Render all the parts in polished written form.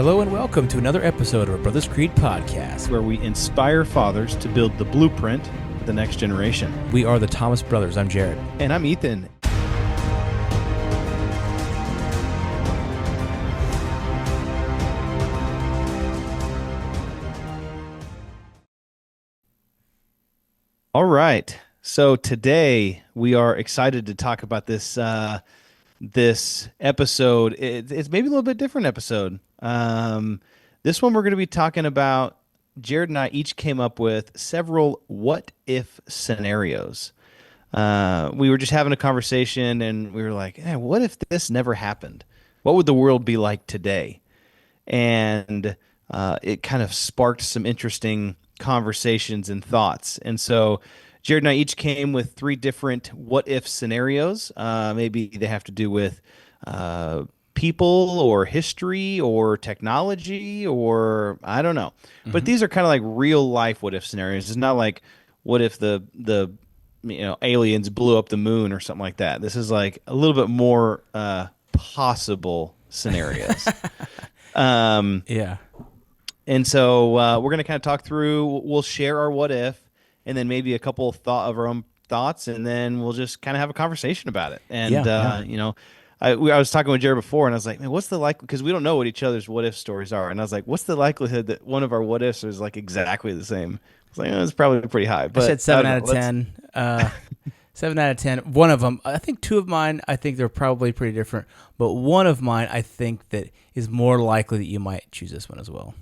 Hello and welcome to another episode of our Brothers Creed podcast, where we inspire fathers to build the blueprint for the next generation. We are the Thomas Brothers. I'm Jared. And I'm Ethan. All right. So today we are excited to talk about this episode. It's maybe a little bit different episode. This one we're going to be talking about. Jared and I each came up with several what-if scenarios. We were just having a conversation, and we were like, what if this never happened? What would the world be like today? And it kind of sparked some interesting conversations and thoughts. And so Jared and I each came with three different what-if scenarios. Maybe they have to do with people or history or technology or I don't know. Mm-hmm. But these are kind of like real life what if scenarios. It's not like what if the aliens blew up the moon or something like that. This is like a little bit more possible scenarios. Yeah. And so we're going to kind of talk through, we'll share our what if, and then maybe a couple of our own thoughts, and then we'll just kind of have a conversation about it. And, I was talking with Jared before, and I was like, man, what's the likelihood? Because we don't know what each other's what if stories are. And I was like, what's the likelihood that one of our what ifs is like exactly the same? I was like, it's probably pretty high. But I said 7 out of 10. 7 out of 10. One of them, I think two of mine, I think they're probably pretty different. But one of mine, I think that is more likely that you might choose this one as well.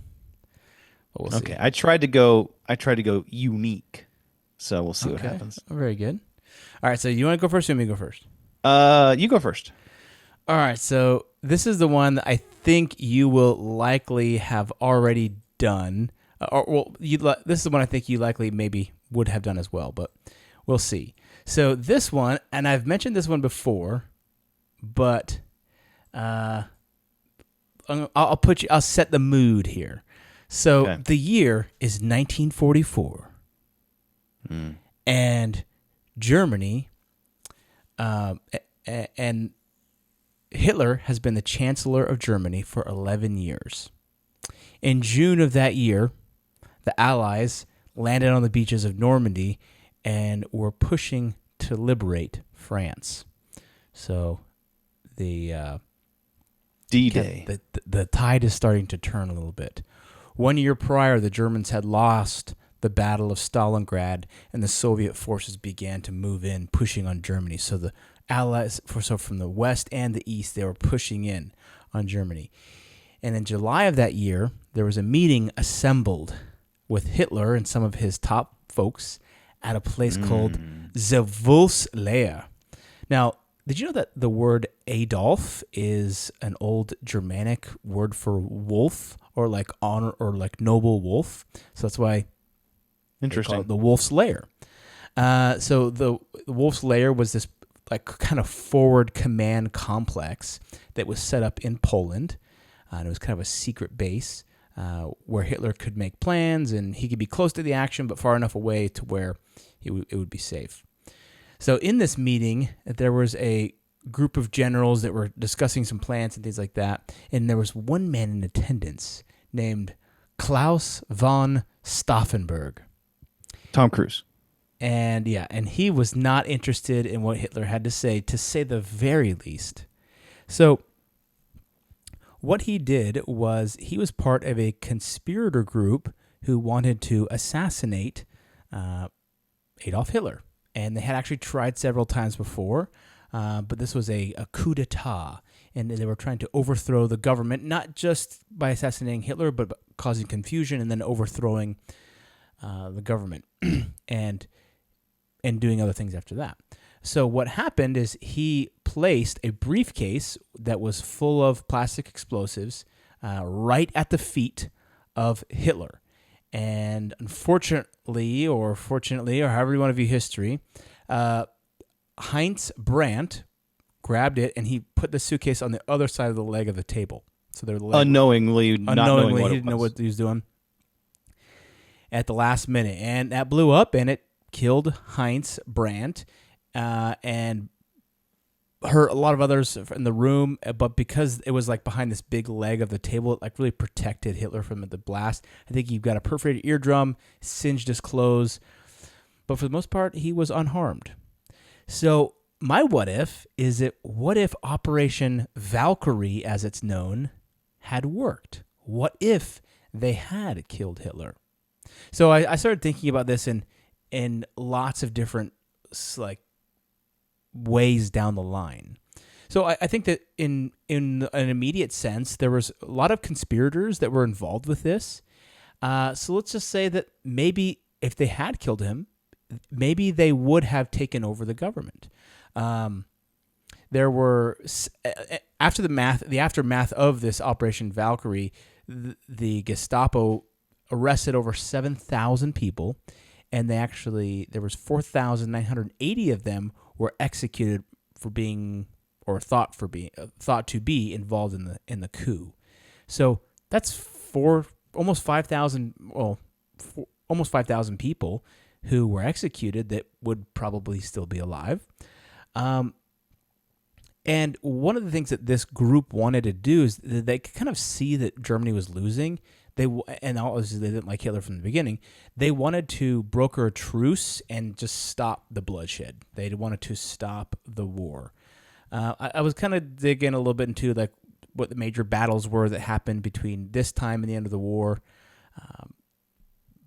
We'll see. Okay, I tried to go unique, so we'll see what happens. Very good. All right, so you want to go first or me go first? You go first. All right, so this is the one that I think you will likely have already done. This is the one I think you likely maybe would have done as well, but we'll see. So this one, and I've mentioned this one before, but I'll set the mood here. So The year is 1944, and Germany, and Hitler has been the Chancellor of Germany for 11 years. In June of that year, the Allies landed on the beaches of Normandy and were pushing to liberate France. So the D-Day. The tide is starting to turn a little bit. 1 year prior, the Germans had lost the Battle of Stalingrad, and the Soviet forces began to move in, pushing on Germany. So the Allies, from the west and the east, they were pushing in on Germany. And in July of that year, there was a meeting assembled with Hitler and some of his top folks at a place called the Wolfslehre. Now, did you know that the word Adolf is an old Germanic word for wolf, or like honor, or like noble wolf? So that's why they call it the Wolf's Lair. So the Wolf's Lair was this like kind of forward command complex that was set up in Poland, and it was kind of a secret base where Hitler could make plans, and he could be close to the action but far enough away to where it would be safe. So in this meeting, there was a group of generals that were discussing some plans and things like that, and there was one man in attendance named Klaus von Stauffenberg. Tom Cruise. And he was not interested in what Hitler had to say the very least. So what he did was he was part of a conspirator group who wanted to assassinate Adolf Hitler. And they had actually tried several times before, but this was a coup d'etat. And they were trying to overthrow the government, not just by assassinating Hitler, but causing confusion and then overthrowing the government and doing other things after that. So what happened is he placed a briefcase that was full of plastic explosives right at the feet of Hitler. And unfortunately, or fortunately, or however you want to view history, Heinz Brandt grabbed it and he put the suitcase on the other side of the leg of the table. So they're unknowingly, not knowing what he didn't know what he was doing at the last minute, and that blew up and it killed Heinz Brandt, and hurt a lot of others in the room, but because it was like behind this big leg of the table, it like really protected Hitler from the blast. I think he got a perforated eardrum, singed his clothes, but for the most part, he was unharmed. So my what if is it? What if Operation Valkyrie, as it's known, had worked? What if they had killed Hitler? So I started thinking about this in lots of different like ways down the line. So I think that in an immediate sense, there was a lot of conspirators that were involved with this. So let's just say that maybe if they had killed him, maybe they would have taken over the government. There were after the aftermath of this Operation Valkyrie, the Gestapo arrested over 7,000 people, and there was 4,980 of them were executed for being or thought to be involved in the coup. So that's almost 5,000 almost 5,000 people who were executed that would probably still be alive. And one of the things that this group wanted to do is that they could kind of see that Germany was losing. And obviously they didn't like Hitler from the beginning. They wanted to broker a truce and just stop the bloodshed. They wanted to stop the war. I was kind of digging a little bit into like what the major battles were that happened between this time and the end of the war.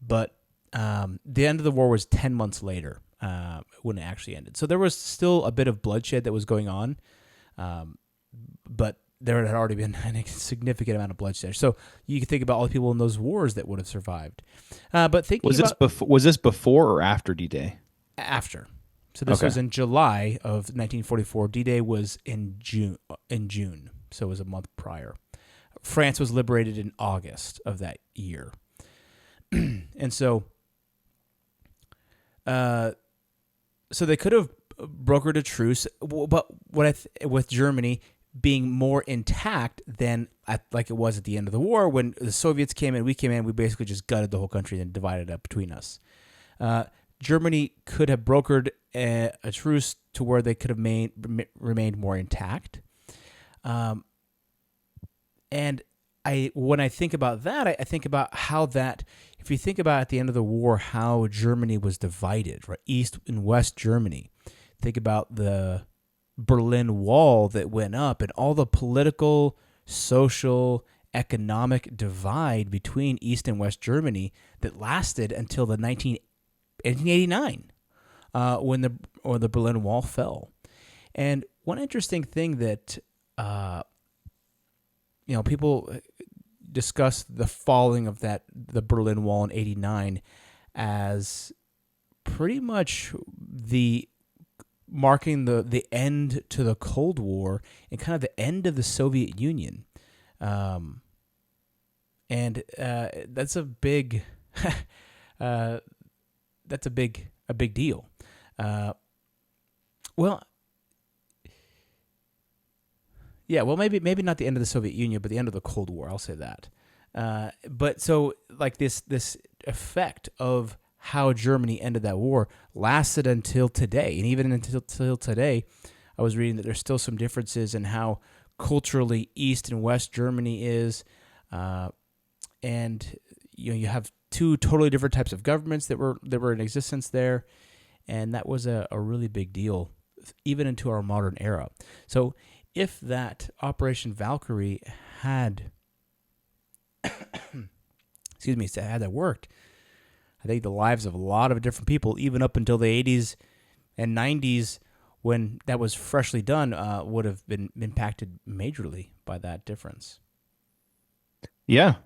But the end of the war was 10 months later when it actually ended. So there was still a bit of bloodshed that was going on, but there had already been a significant amount of bloodshed. So you can think about all the people in those wars that would have survived. But thinking was this before or after D-Day? After. So this was in July of 1944. D-Day was in June. So it was a month prior. France was liberated in August of that year. And so they could have brokered a truce, but with Germany being more intact than like it was at the end of the war when the Soviets came in, we came in, we basically just gutted the whole country and divided it up between us. Germany could have brokered a truce to where they could have remained more intact. And when I think about that, I think about how that, if you think about at the end of the war, how Germany was divided, right? East and West Germany. Think about the Berlin Wall that went up and all the political, social, economic divide between East and West Germany that lasted until the 1889 when the Berlin Wall fell. And one interesting thing that people discuss the falling of the Berlin Wall in 89 as pretty much marking the end to the Cold War and kind of the end of the Soviet Union. And that's a big that's a big deal. Maybe not the end of the Soviet Union, but the end of the Cold War. I'll say that. But so like this effect of how Germany ended that war lasted until today, and even until today, I was reading that there's still some differences in how culturally East and West Germany is, and you have two totally different types of governments that were in existence there, and that was a really big deal, even into our modern era. So if that Operation Valkyrie had, had that worked, I think the lives of a lot of different people, even up until the 80s and 90s, when that was freshly done, would have been impacted majorly by that difference. Yeah,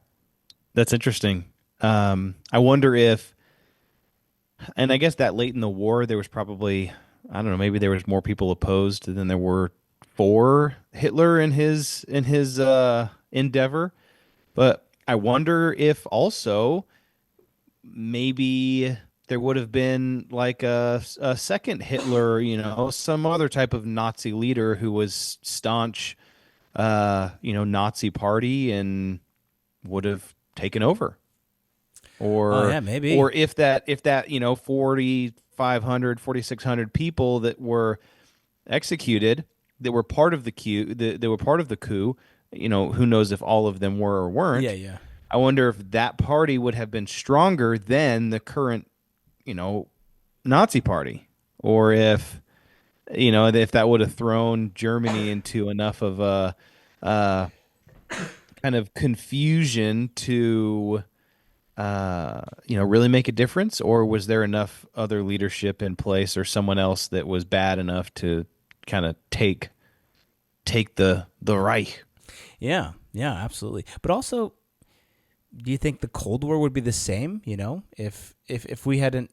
that's interesting. I wonder if, and I guess that late in the war, there was probably, I don't know, maybe there was more people opposed than there were for Hitler in his endeavor. But I wonder if also maybe there would have been like a second Hitler, some other type of Nazi leader who was staunch, Nazi party and would have taken over. Or maybe. Or if that 4,500, 4,600 people that were executed that were part of the coup, that were part of the coup. You know, who knows if all of them were or Yeah, weren't. yeah. I wonder if that party would have been stronger than the current, you know, Nazi party, or if if that would have thrown Germany into enough of a uh, kind of confusion to really make a difference, or was there enough other leadership in place or someone else that was bad enough to kind of take the Reich? Yeah, yeah, absolutely. But also, do you think the Cold War would be the same? If we hadn't,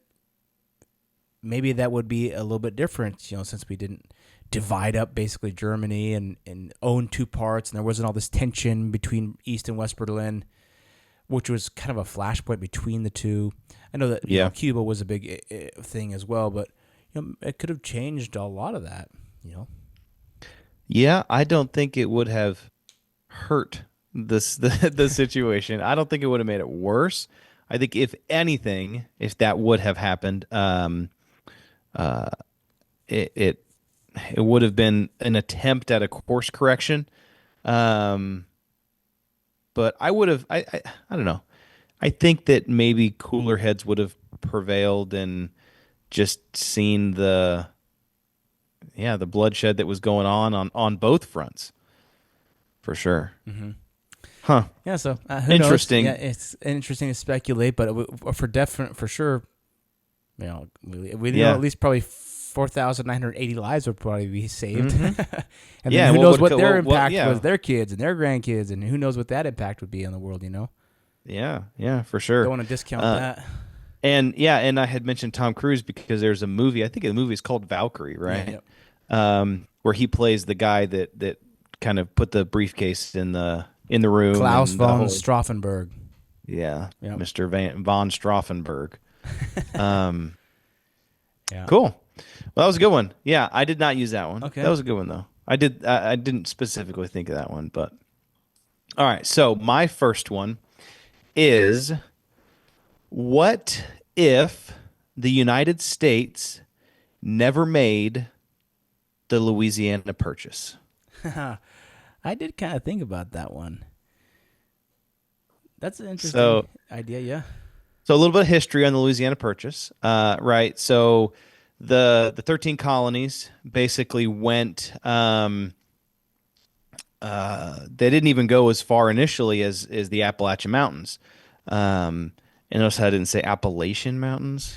maybe that would be a little bit different. Since we didn't divide up basically Germany and own two parts, and there wasn't all this tension between East and West Berlin, which was kind of a flashpoint between the two. I know that Yeah. Cuba was a big thing as well, but it could have changed a lot of that. Yeah, I don't think it would have hurt the situation. I don't think it would have made it worse. I think if anything, if that would have happened, it it, it would have been an attempt at a course correction. Um, but I would have I don't know. I think that maybe cooler heads would have prevailed and just seen the bloodshed that was going on both fronts for sure. Huh. Yeah, so who knows? Interesting. Yeah, it's interesting to speculate, but for definite, for sure, we know Yeah. at least probably 4,980 lives would probably be saved. And Yeah, then who what knows would what co- their what- impact yeah. was, their kids and their grandkids, and who knows what that impact would be on the world. Yeah, for sure. Don't want to discount Uh, that. and I had mentioned Tom Cruise because there's a movie. I think the movie is called Valkyrie, right? Where he plays the guy that kind of put the briefcase in the room. Klaus and the von whole- Stauffenberg. Yeah, Yep. Mr. Von Stauffenberg. Yeah. Cool. Well, that was a good one. Yeah, I did not use that one. Okay. That was a good one though. I didn't specifically think of that one, but all right. So my first one is, what if the United States never made the Louisiana Purchase? I did kind of think about that one. That's an interesting So- idea. Yeah. So a little bit of history on the Louisiana Purchase, right? So the 13 colonies basically went. They didn't even go as far initially as the Appalachian Mountains. And notice how I didn't say Appalachian Mountains.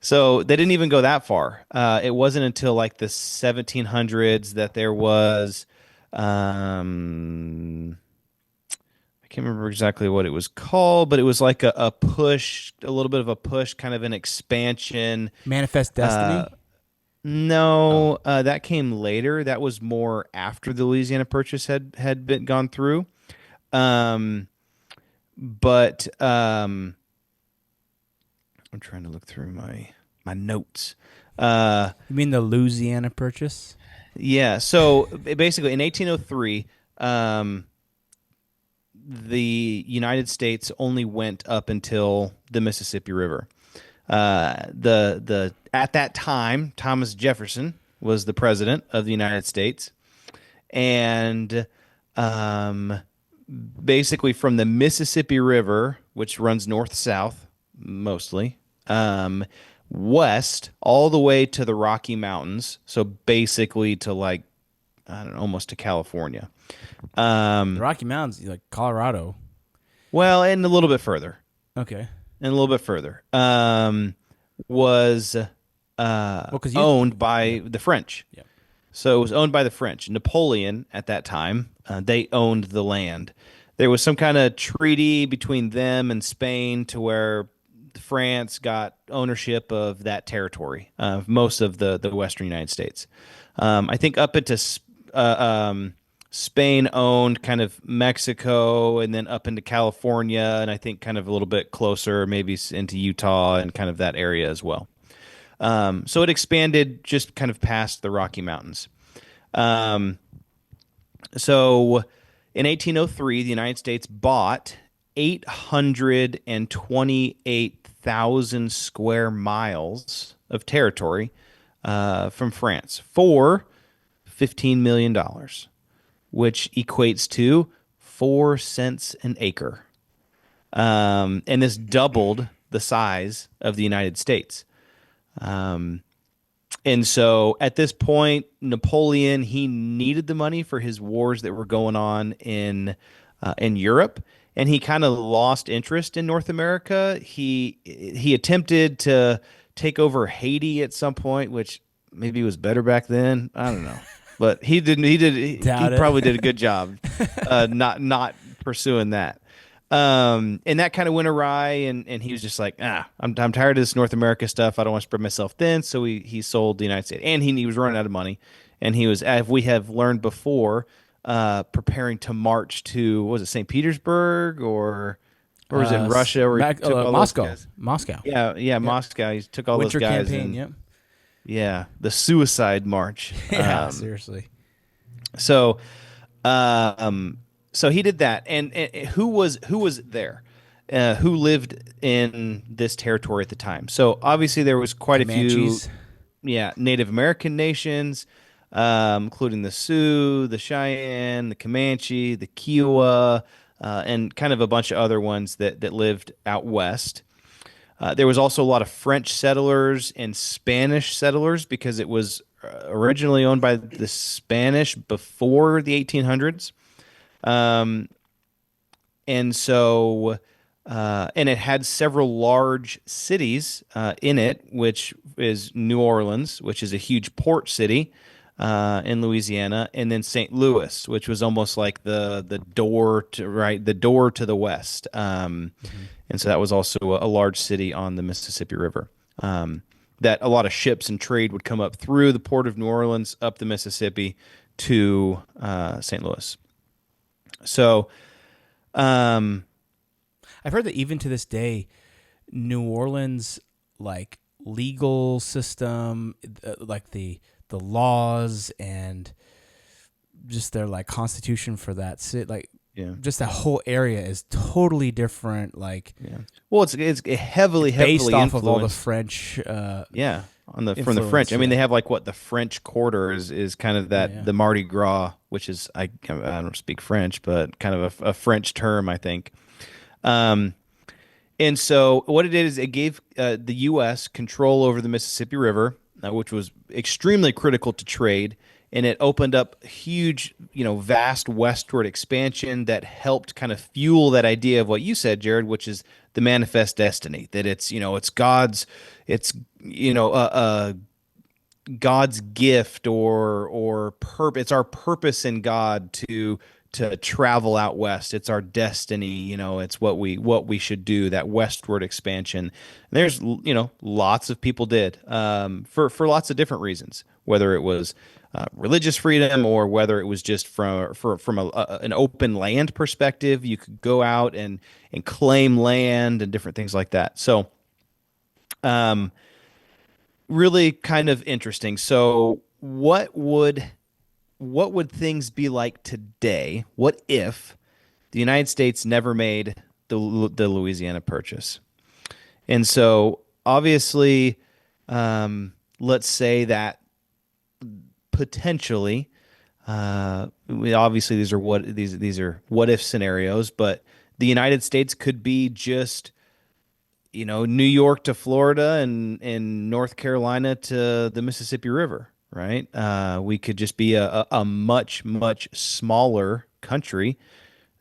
So they didn't even go that far. It wasn't until like the 1700s that there was. I can't remember exactly what it was called, but it was like a push, a little bit of a push, kind of an expansion. Manifest Destiny. No, that came later. That was more after the Louisiana Purchase had been gone through. But I'm trying to look through my notes. You mean the Louisiana Purchase? Yeah. So basically, in 1803, the United States only went up until the Mississippi River. The at that time, Thomas Jefferson was the president of the United States, and basically from the Mississippi River, which runs north south mostly, west all the way to the Rocky Mountains. So basically to like, I don't know, almost to California. The Rocky Mountains, like Colorado. Well, and a little bit further. Okay. And a little bit further. Was 'cause you- owned by the French. Yeah. So it was owned by the French. Napoleon, at that time, they owned the land. There was some kind of treaty between them and Spain to where France got ownership of that territory, most of the western United States. I think up into Spain owned kind of Mexico, and then up into California, and I think kind of a little bit closer, maybe into Utah and kind of that area as well. So it expanded just kind of past the Rocky Mountains. So in 1803, the United States bought 828,000 square miles of territory from France for $15 million, which equates to 4 cents an acre. And this doubled the size of the United States. And so at this point, Napoleon, he needed the money for his wars that were going on in Europe, and he kind of lost interest in North America. He attempted to take over Haiti at some point, which maybe was better back then. I don't know, but he didn't. He Doubt it. probably did a good job, not pursuing that. And that kind of went awry, and he was just like, I'm tired of this North America stuff. I don't want to spread myself thin. So he sold the United States, and he was running out of money, and he was, as we have learned before, preparing to march to, what was it, St. Petersburg, or was it in Russia, or he took all those Moscow. guys? Moscow. Yeah, Moscow. He took all Winter those guys, campaign. and Yep. yeah, the suicide march. Yeah. Seriously. So, so he did that, and who was there? Who lived in this territory at the time? So obviously there was quite Comanches. a few, yeah, Native American nations, including the Sioux, the Cheyenne, the Comanche, the Kiowa, and kind of a bunch of other ones that lived out west. There was also a lot of French settlers and Spanish settlers because it was originally owned by the Spanish before the 1800s. And so, and it had several large cities in it, which is New Orleans, which is a huge port city in Louisiana, and then St. Louis, which was almost like the door to the west. And so that was also a large city on the Mississippi River. That a lot of ships and trade would come up through the port of New Orleans, up the Mississippi to St. Louis. So, I've heard that even to this day, New Orleans, like legal system, like the laws and just their like constitution for that city, like yeah. just that whole area is totally different. Like, Yeah. Well, it's heavily based off of all the influenced. French. Yeah, from the influence, French. I mean, yeah. they have like what the French Quarter is kind of that Yeah. the Mardi Gras, which is I don't speak French, but kind of a French term, I think. And so what it did is it gave the U.S. control over the Mississippi River, which was extremely critical to trade, and it opened up huge, vast westward expansion that helped kind of fuel that idea of what you said, Jared, which is the manifest destiny, that it's God's, God's gift or it's our purpose in God to travel out west. It's our destiny, it's what we should do, that westward expansion. And there's lots of people did for lots of different reasons, whether it was religious freedom or whether it was just from an open land perspective. You could go out and claim land and different things like that. So really kind of interesting. So what would things be like today? What if the United States never made the Louisiana Purchase? And so obviously, let's say that potentially, obviously these are what if scenarios, but the United States could be just New York to Florida and North Carolina to the Mississippi River, right? We could just be a much, much smaller country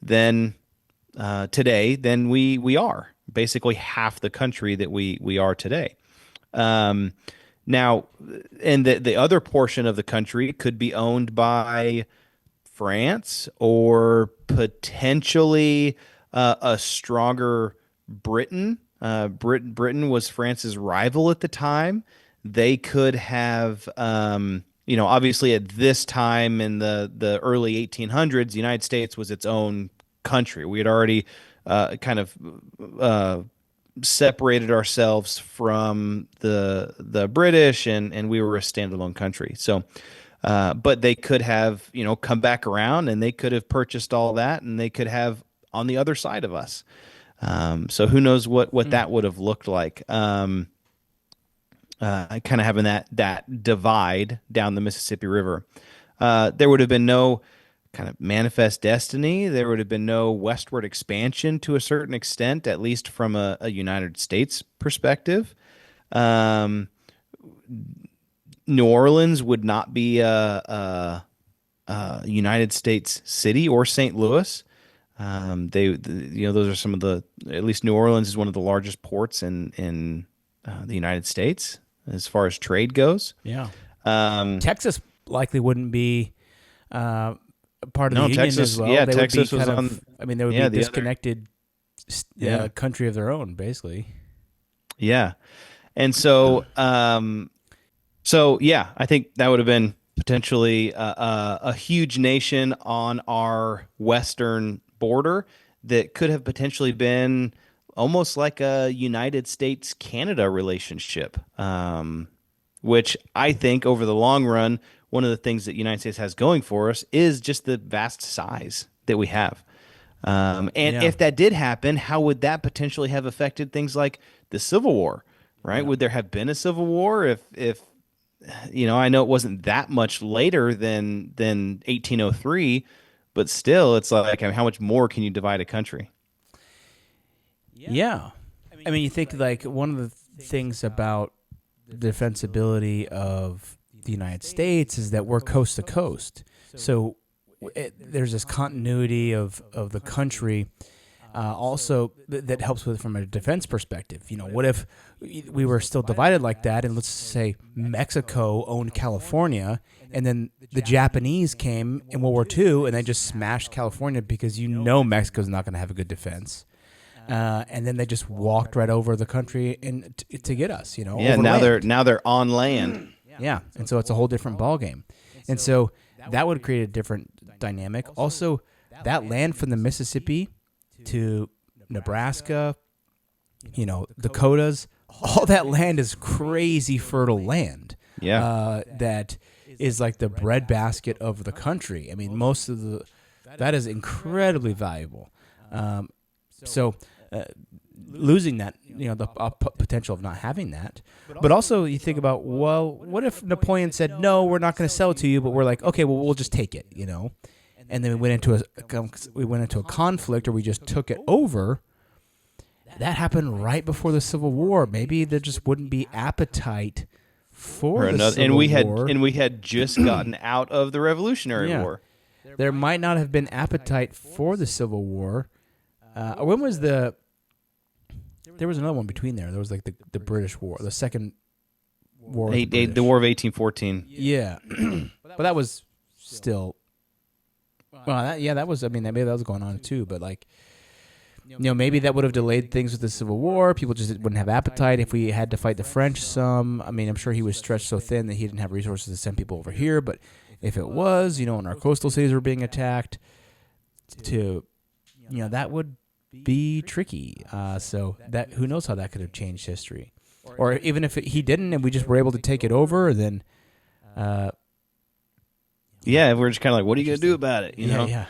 than today than we are. Basically half the country that we are today. Now, and the other portion of the country could be owned by France or potentially a stronger Britain. Britain was France's rival at the time. They could have, obviously at this time in the early 1800s, the United States was its own country. We had already kind of separated ourselves from the British, and we were a standalone country. So, but they could have, come back around, and they could have purchased all that, and they could have on the other side of us. So who knows what that would have looked like? Kind of having that divide down the Mississippi River. There would have been no kind of manifest destiny. There would have been no westward expansion to a certain extent, at least from a United States perspective. Um, New Orleans would not be a United States city or St. Louis. Those are some of the. At least New Orleans is one of the largest ports in the United States as far as trade goes. Yeah. Um, Texas likely wouldn't be part of No, the union Texas- as well. yeah, They Texas would be was kind on- of, I mean, they would yeah, be the other- disconnected Yeah. country of their own, basically. yeah, and so yeah, I think that would have been potentially a huge nation on our western border that could have potentially been almost like a United States Canada relationship, which I think over the long run, one of the things that the United States has going for us is just the vast size that we have. And Yeah. if that did happen, how would that potentially have affected things like the Civil War, right? Would there have been a Civil War if I know it wasn't that much later than 1803, but still, it's like, I mean, how much more can you divide a country? Yeah. I mean, you think like one of the things about the defensibility of the United States is that we're coast to coast. So there's this continuity of the country. Also, that helps with from a defense perspective. What if we were still divided like that, and let's say Mexico owned California, and then the Japanese came in World War II, and they just smashed California because Mexico's not going to have a good defense, and then they just walked right over the country and to get us. Yeah, over now land. they're on land. Yeah, and so it's a whole different ballgame. And so that would create a different dynamic. Also, that land from the Mississippi to Nebraska, Dakotas, all that land is crazy fertile land. Yeah. That is like the breadbasket of the country. I mean, that is incredibly valuable. So losing that, the potential of not having that. But also you think about, well, what if Napoleon said, no, we're not going to sell it to you, but we're like, okay, well, we'll just take it, And then we went into a conflict, or we just took it over. That happened right before the Civil War. Maybe there just wouldn't be appetite for the Civil War. And we had just gotten out of the Revolutionary War. There might not have been appetite for the Civil War. When was the? There was another one between there. There was like the British War, the Second War. The War of 1814. Yeah, but that was still. Well, that was. I mean, maybe that was going on too. But like, maybe that would have delayed things with the Civil War. People just wouldn't have appetite if we had to fight the French. I mean, I'm sure he was stretched so thin that he didn't have resources to send people over here. But if it was, and our coastal cities were being attacked, that would be tricky. So that who knows how that could have changed history, or even if he didn't, and we just were able to take it over, then. Yeah, we're just kind of like, what are you going to do about it? Yeah.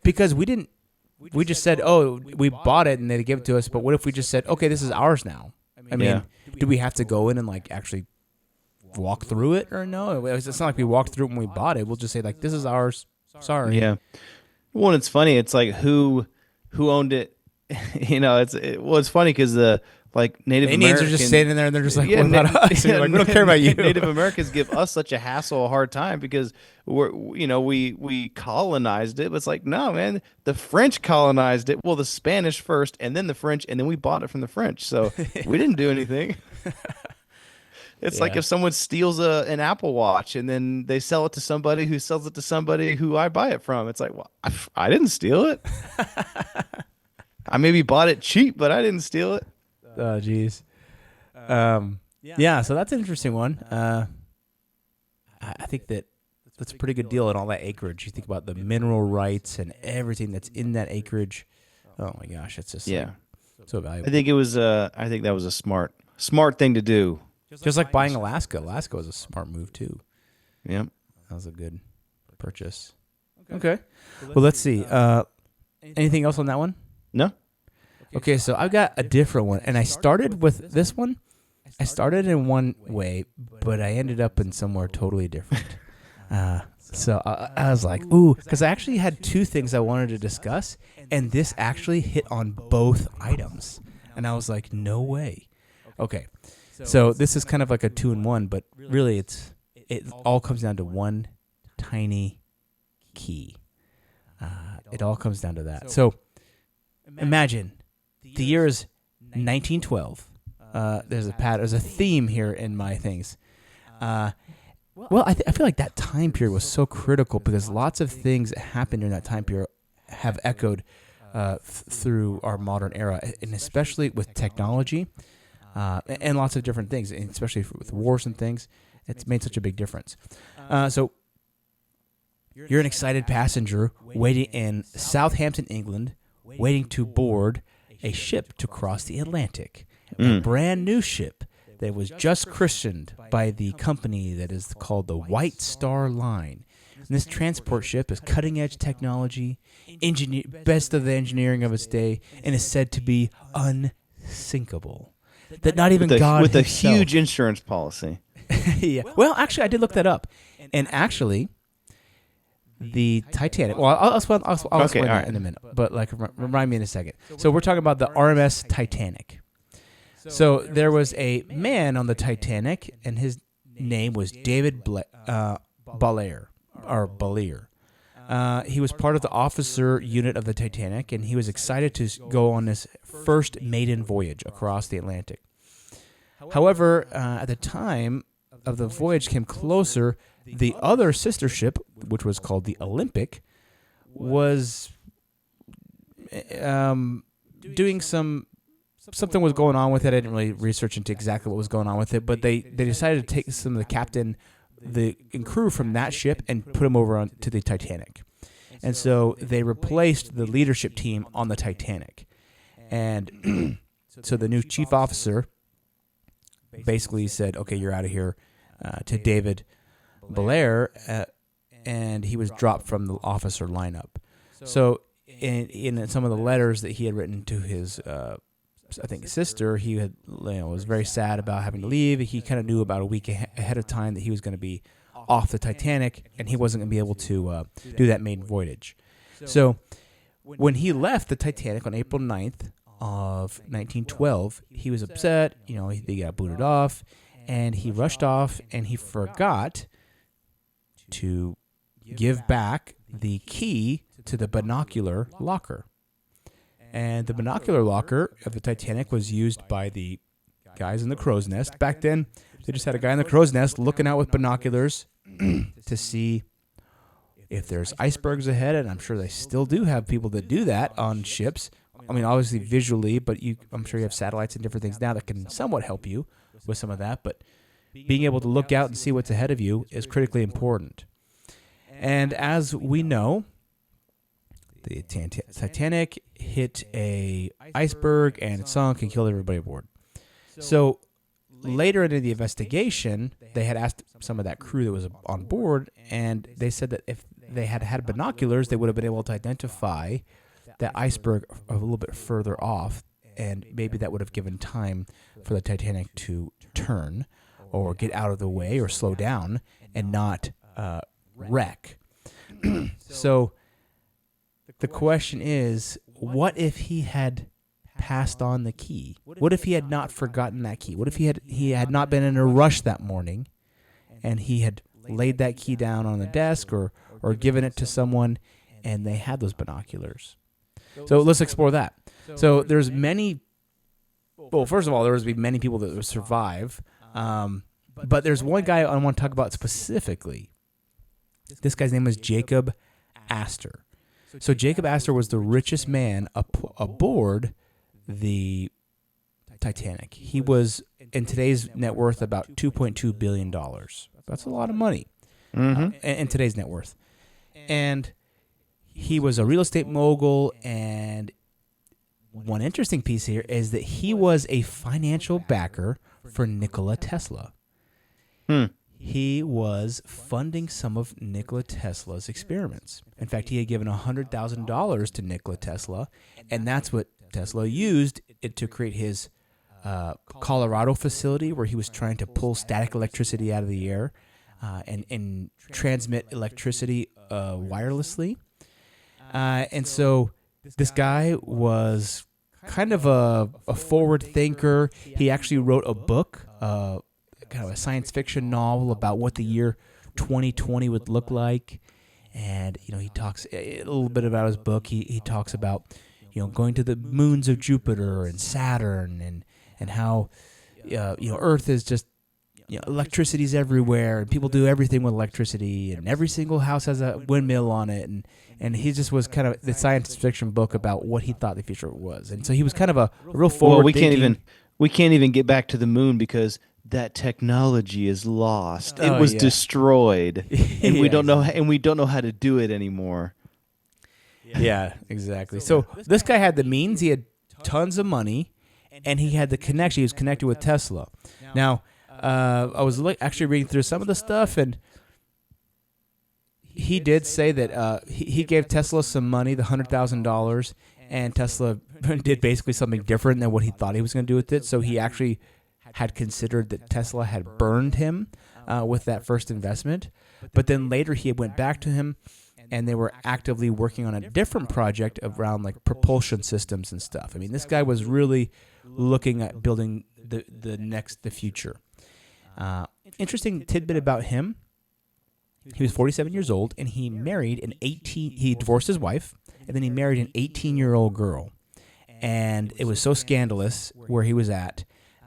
Because we just said, oh, we bought it and they gave it to us. But what if we just said, okay, this is ours now? I mean, do we have to go in and like actually walk through it or no? It's not like we walked through it when we bought it. We'll just say like, this is ours. Sorry. Yeah. Well, it's funny. It's like who owned it? It's funny because the Native Indians Americans are just standing there and they're just like, what about us? And you're like, we don't care about you. Native Americans give us such a hassle, a hard time because we colonized it. But it's like, no, man, the French colonized it. Well, the Spanish first, and then the French, and then we bought it from the French. So we didn't do anything. It's like if someone steals an Apple Watch and then they sell it to somebody who sells it to somebody who I buy it from. It's like, well, I didn't steal it. I maybe bought it cheap, but I didn't steal it. Oh, geez. Yeah, so that's an interesting one. I think that's a pretty good deal in all that acreage. You think about the mineral rights and everything that's in that acreage. Oh my gosh, it's just so valuable. I think that was a smart thing to do. Just like buying Alaska. Alaska was a smart move too. Yep. That was a good purchase. Okay. Well, let's see. Anything else on that one? No. Okay, so I've got a different one, and I started with this one. I started in one way, but I ended up in somewhere totally different. So I was like, ooh, because I actually had two things I wanted to discuss, and this actually hit on both items. And I was like, no way. Okay, so this is kind of like a 2-in-1, but really it all comes down to one tiny key. It all comes down to that. So imagine the year is 1912. There's a theme here in my things. Well, I feel like that time period was so critical because lots of things that happened during that time period have echoed through our modern era, and especially with technology and lots of different things, and especially with wars and things. It's made such a big difference. So you're an excited passenger waiting in Southampton, England, waiting to board a ship to cross the Atlantic, a brand new ship that was just christened by the company that is called the White Star Line. And this transport ship is cutting-edge technology, best of the engineering of its day, and is said to be unsinkable. That not even God with himself. a huge insurance policy. Yeah. Well, actually, I did look that up, and actually, the Titanic. Well, I'll explain that in a minute, but remind me in a second. So we're talking about the RMS Titanic. So there was a man on the Titanic, and his name was David Balair. He was part of the officer unit of the Titanic, and he was excited to go on this first maiden voyage across the Atlantic. However, at the time of the voyage came closer, the other sister ship, which was called the Olympic, was doing something was going on with it. I didn't really research into exactly what was going on with it, but they decided to take some of the captain and crew from that ship and put them over to the Titanic. And so they replaced the leadership team on the Titanic. And so the new chief officer basically said, okay, you're out of here, to David Balair, and he was dropped from the officer lineup. So in some of the letters that he had written to his I think his sister, he had was very sad about having to leave. He kind of knew about a week ahead of time that he was going to be off the Titanic, and he wasn't going to be able to do that maiden voyage. So when he left the Titanic on April 9th of 1912, he was upset. He got booted off, and he rushed off, and he forgot to give back the key to the binocular locker. And the binocular locker of the Titanic was used by the guys in the crow's nest. Back then, they just had a guy in the crow's nest looking out with binoculars to see if there's icebergs ahead, and I'm sure they still do have people that do that on ships. I mean, obviously visually, but I'm sure you have satellites and different things now that can somewhat help you with some of that. But being able to look out and see what's ahead of you is critically important. And as we know, the Titanic hit a iceberg and it sunk and killed everybody aboard. So later into the investigation, they had asked some of that crew that was on board, and they said that if they had had binoculars, they would have been able to identify that iceberg a little bit further off, and maybe that would have given time for the Titanic to turn or get out of the way or slow down and not wreck. So the question is, what if he had passed on the key? What if he had not forgotten that key? What if he had not been in a rush that morning and he had laid that key down on the desk or given it to someone and they had those binoculars? So let's explore that. So there's many, well, first of all, there would be many people that would survive, but there's one guy I want to talk about specifically. This guy's name was Jacob Astor. So Jacob Astor was the richest man aboard the Titanic. He was, in today's net worth, about $2.2 billion. That's a lot of money in today's net worth. And he was a real estate mogul, and one interesting piece here is that he was a financial backer for Nikola Tesla. He was funding some of Nikola Tesla's experiments. In fact, he had given $100,000 to Nikola Tesla, and that's what Tesla used to create his Colorado facility, where he was trying to pull static electricity out of the air. and transmit electricity wirelessly. And so this guy was kind of a forward thinker. He actually wrote a book, kind of a science fiction novel about what the year 2020 would look like. And, he talks a little bit about his book. He talks about, going to the moons of Jupiter and Saturn and how, Earth is just, electricity's everywhere and people do everything with electricity and every single house has a windmill on it. And he just was kind of the science fiction book about what he thought the future was. And so he was kind of a real forward thinking. We can't even get back to the moon because that technology is lost. It was destroyed, and we don't know. And we don't know how to do it anymore. Yeah, exactly. So this guy had the means. He had tons of money, and he had the connection. He was connected with Tesla. Now, I was actually reading through some of the stuff, and he did say that he gave Tesla some money, the $100,000, and Tesla did basically something different than what he thought he was going to do with it. So he actually had considered that Tesla had burned him with that first investment. But then later he went back to him, and they were actively working on a different project around like propulsion systems and stuff. I mean, this guy was really looking at building the future. Interesting tidbit about him. He was 47 years old, and he married he divorced his wife, and then he married an 18-year-old girl. And it was so scandalous where he was at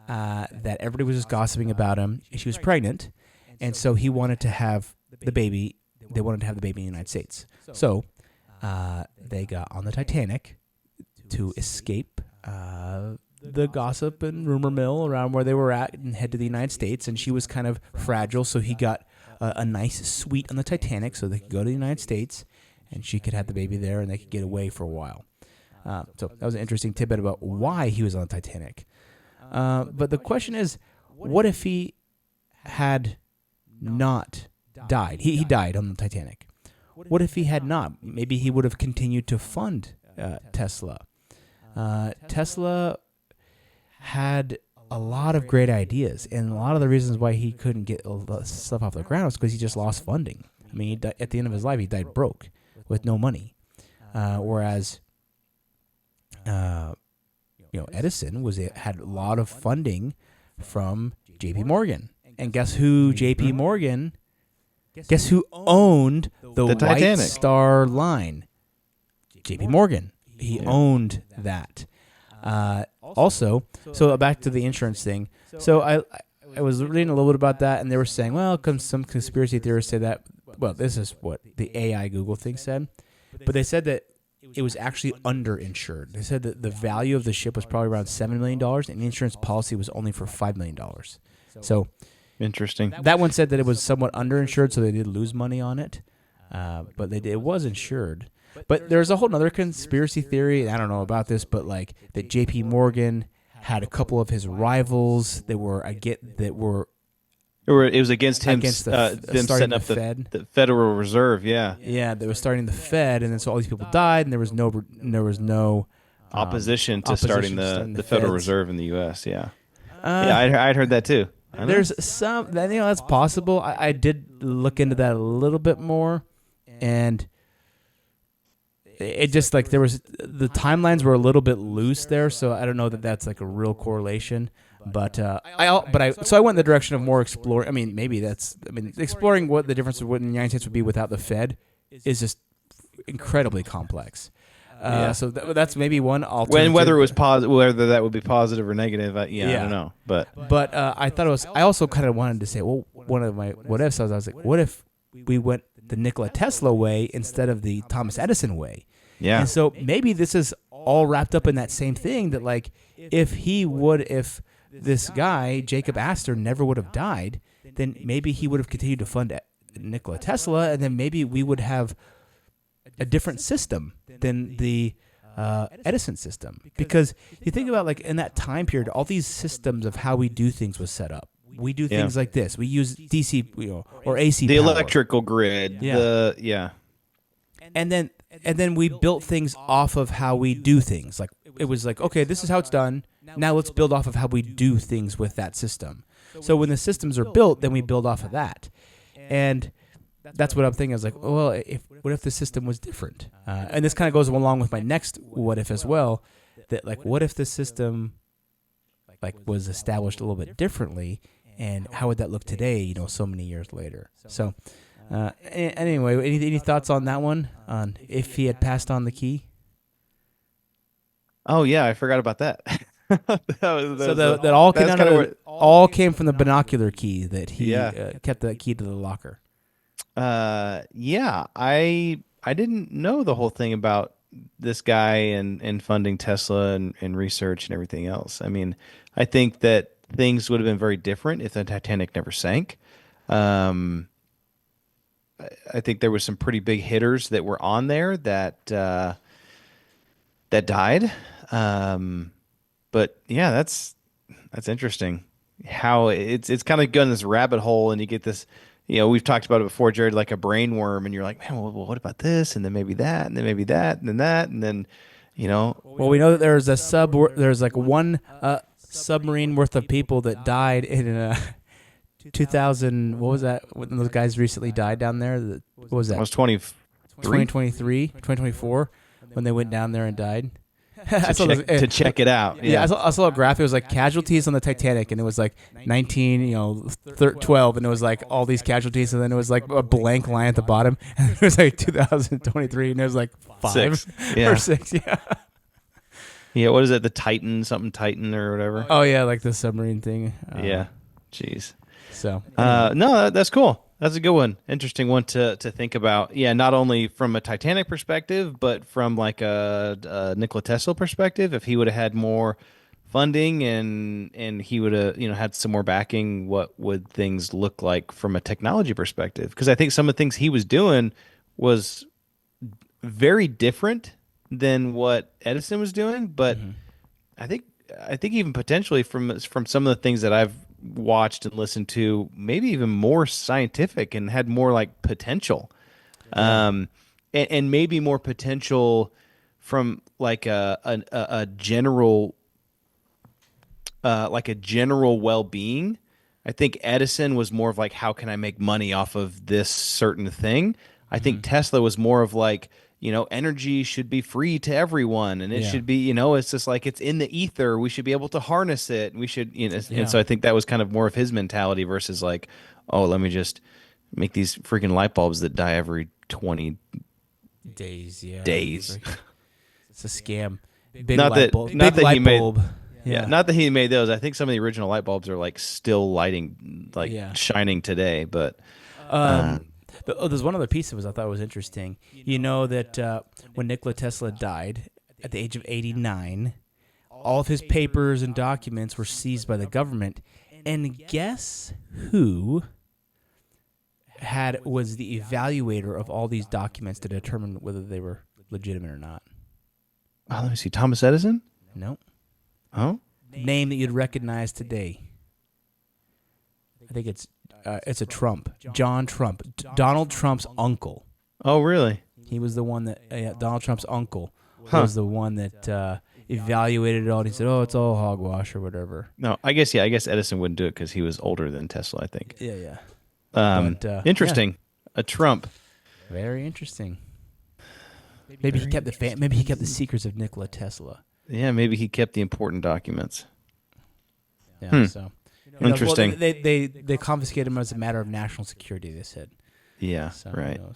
that everybody was just gossiping about him. She was pregnant, and so he wanted to have the baby. They wanted to have the baby in the United States. So they got on the Titanic to escape the gossip and rumor mill around where they were at and head to the United States. And she was kind of fragile, so he got a nice suite on the Titanic so they could go to the United States, and she could have the baby there, and they could get away for a while. So that was an interesting tidbit about why he was on the Titanic. But the question is, what if he had not died? He died on the Titanic. What if he had not? Maybe he would have continued to fund Tesla. Tesla had a lot of great ideas, and a lot of the reasons why he couldn't get stuff off the ground was because he just lost funding. I mean, at the end of his life, he died broke with no money. Whereas, Edison had a lot of funding from J.P. Morgan, and guess who owned the White Titanic. Star Line? J.P. Morgan. He owned that. Also, so back to the insurance thing. So I was reading a little bit about that, and they were saying, well, some conspiracy theorists say that. Well, this is what the AI Google thing said, but they said that it was actually underinsured. They said that the value of the ship was probably around $7 million, and the insurance policy was only for $5 million. So interesting. that one said that it was somewhat underinsured, so they did lose money on it, but it was insured. But there's a whole other conspiracy theory, and I don't know about this, but like that J.P. Morgan had a couple of his rivals that were it was against him, against them starting setting the up Fed. the Federal Reserve. Yeah, Yeah, they were starting the Fed, and then so all these people died, and there was no opposition to starting the Federal Feds. Reserve in the U.S. Yeah, I'd heard that too. There's some that's possible. I did look into that a little bit more, and it just like there was the timelines were a little bit loose there, so I don't know that that's like a real correlation. But I went in the direction of more exploring. I mean, exploring what the difference of what in the United States would be without the Fed is just incredibly complex. So that's maybe one alternative. Whether it was whether that would be positive or negative, I don't know. But I thought it was. I also kind of wanted to say, well, one of my what ifs I was like, what if we went the Nikola Tesla way instead of the Thomas Edison way? Yeah. And so maybe this is all wrapped up in that same thing that like if this guy Jacob Astor never would have died, then maybe he would have continued to fund Nikola Tesla, and then maybe we would have a different system than the Edison system. Because you think about like in that time period, all these systems of how we do things was set up. We do things like this. We use DC, or AC. The power. electrical grid. Yeah. And then we built things off of how we do things. Like it was like, okay, this is how it's done. Now let's build off of how we do things with that system. So when the systems are built, then we build off of that. And that's what I'm thinking. I was like, well, what if the system was different? And this kind of goes along with my next what if as well. That like, what if the system like was established a little bit differently, and how would that look today? So many years later. So, anyway, any thoughts on that one? On if he had passed on the key? Oh yeah, I forgot about that. So that all came that's out kind of of all came from the binocular key that he Yeah. kept the key to the locker. Yeah, I didn't know the whole thing about this guy and funding Tesla and research and everything else. I mean, I think that things would have been very different if the Titanic never sank. Um, I think there was some pretty big hitters that were on there that died. Um, but yeah, that's interesting. How it's kind of gone this rabbit hole, and you get this. We've talked about it before, Jared, like a brain worm, and you're like, man, well, what about this, and then maybe that, and then maybe that, and then that, and then, you know, Well, we know that there's like one submarine worth of people that died in 2000. What was that? When those guys recently died down there? What was I that? was 23 2023, 2024, when they went down there and died. I saw to check it out. Yeah, I saw a graph. It was like casualties on the Titanic, and it was like 19, 12, and it was like all these casualties, and then it was like a blank line at the bottom, and it was like 2023, and it was like 5 Six. Yeah. or 6. Yeah. Yeah, what is it? The Titan, something Titan or whatever. Oh yeah, like the submarine thing. Yeah. Jeez. So No, that's cool. That's a good one. Interesting one to think about. Yeah, not only from a Titanic perspective, but from like a Nikola Tesla perspective. If he would have had more funding and he would have had some more backing, what would things look like from a technology perspective? Because I think some of the things he was doing was very different than what Edison was doing, but I think even potentially from some of the things that I've watched and listened to, maybe even more scientific and had more like potential, and maybe more potential from like a general well-being. I think Edison was more of like, how can I make money off of this certain thing? I think Tesla was more of like, energy should be free to everyone, and it Yeah. should be, it's just like it's in the ether. We should be able to harness it. We should, and so I think that was kind of more of his mentality versus like, oh, let me just make these freaking light bulbs that die every 20 days. Yeah. days. It's a scam. Big Not light that- bulb. not Big that he light made- bulb. Yeah, not that he made those. I think some of the original light bulbs are like still lighting, like Yeah. shining today. But There's one other piece of it I thought was interesting. You know that when Nikola Tesla died at the age of 89, all of his papers and documents were seized by the government. And guess who was the evaluator of all these documents to determine whether they were legitimate or not? let me see, Thomas Edison. No. Oh, Name that you'd recognize today. I think it's a Trump. John Trump. Donald Trump's uncle. oh, really? He was the one that Donald Trump's uncle was the one that evaluated it all. And he said, "Oh, it's all hogwash or whatever." No, I guess Edison wouldn't do it because he was older than Tesla, I think. Yeah, yeah. Interesting. A Trump. Very interesting. Maybe he kept Maybe he kept the secrets of Nikola Tesla. Yeah, maybe he kept the important documents. Yeah. So Interesting. Well, they confiscated him as a matter of national security. They said. Yeah, So who right. knows?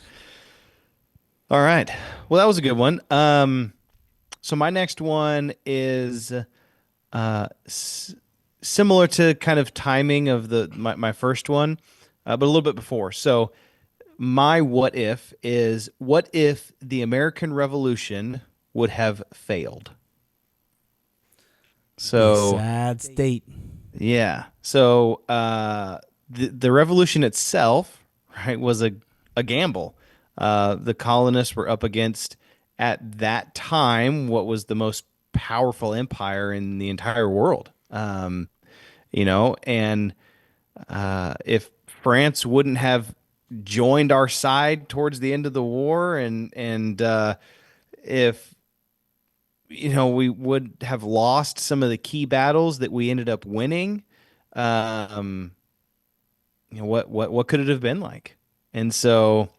All right. Well, that was a good one. So my next one is similar to kind of timing of my first one, but a little bit before. So my what if is, what if the American Revolution would have failed? So Sad state. yeah. So the revolution itself, right, was a gamble. The colonists were up against, at that time, what was the most powerful empire in the entire world. And if France wouldn't have joined our side towards the end of the war, and if we would have lost some of the key battles that we ended up winning, what could it have been like? And so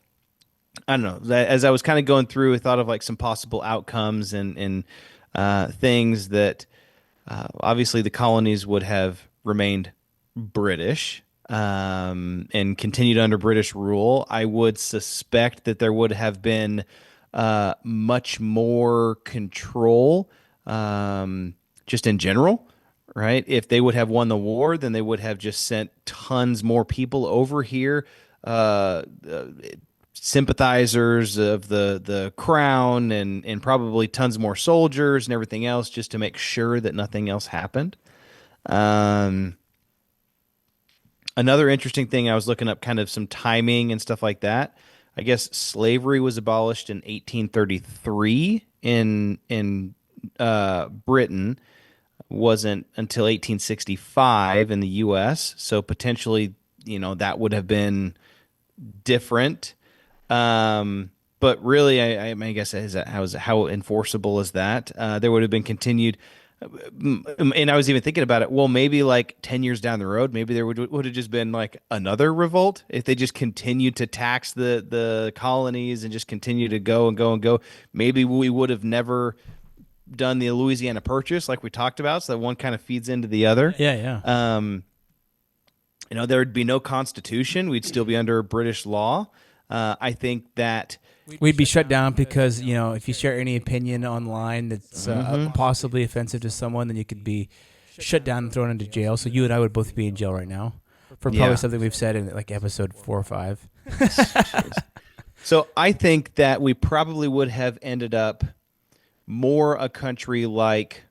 I don't know. As I was kind of going through, I thought of like some possible outcomes and things that obviously the colonies would have remained British and continued under British rule. I would suspect that there would have been much more control just in general. Right? If they would have won the war, then they would have just sent tons more people over here. Sympathizers of the crown and probably tons more soldiers and everything else just to make sure that nothing else happened. Um, Another interesting thing I was looking up kind of some timing and stuff like that. I guess slavery was abolished in 1833 in Britain, wasn't until 1865 in the US, so potentially, that would have been different. But really, I guess how enforceable is that? There would have been continued, and I was even thinking about it. Well, maybe like 10 years down the road, maybe there would have just been like another revolt if they just continued to tax the colonies and just continue to go and go and go. Maybe we would have never done the Louisiana Purchase like we talked about, so that one kind of feeds into the other. Yeah, yeah. There would be no constitution. We'd still be under British law. I think that We'd be shut down because, if you share any opinion online that's possibly offensive to someone, then you could be shut down and thrown into jail. So you and I would both be in jail right now for probably Yeah. something we've said in like episode 4 or 5. so. I think that we probably would have ended up more a country like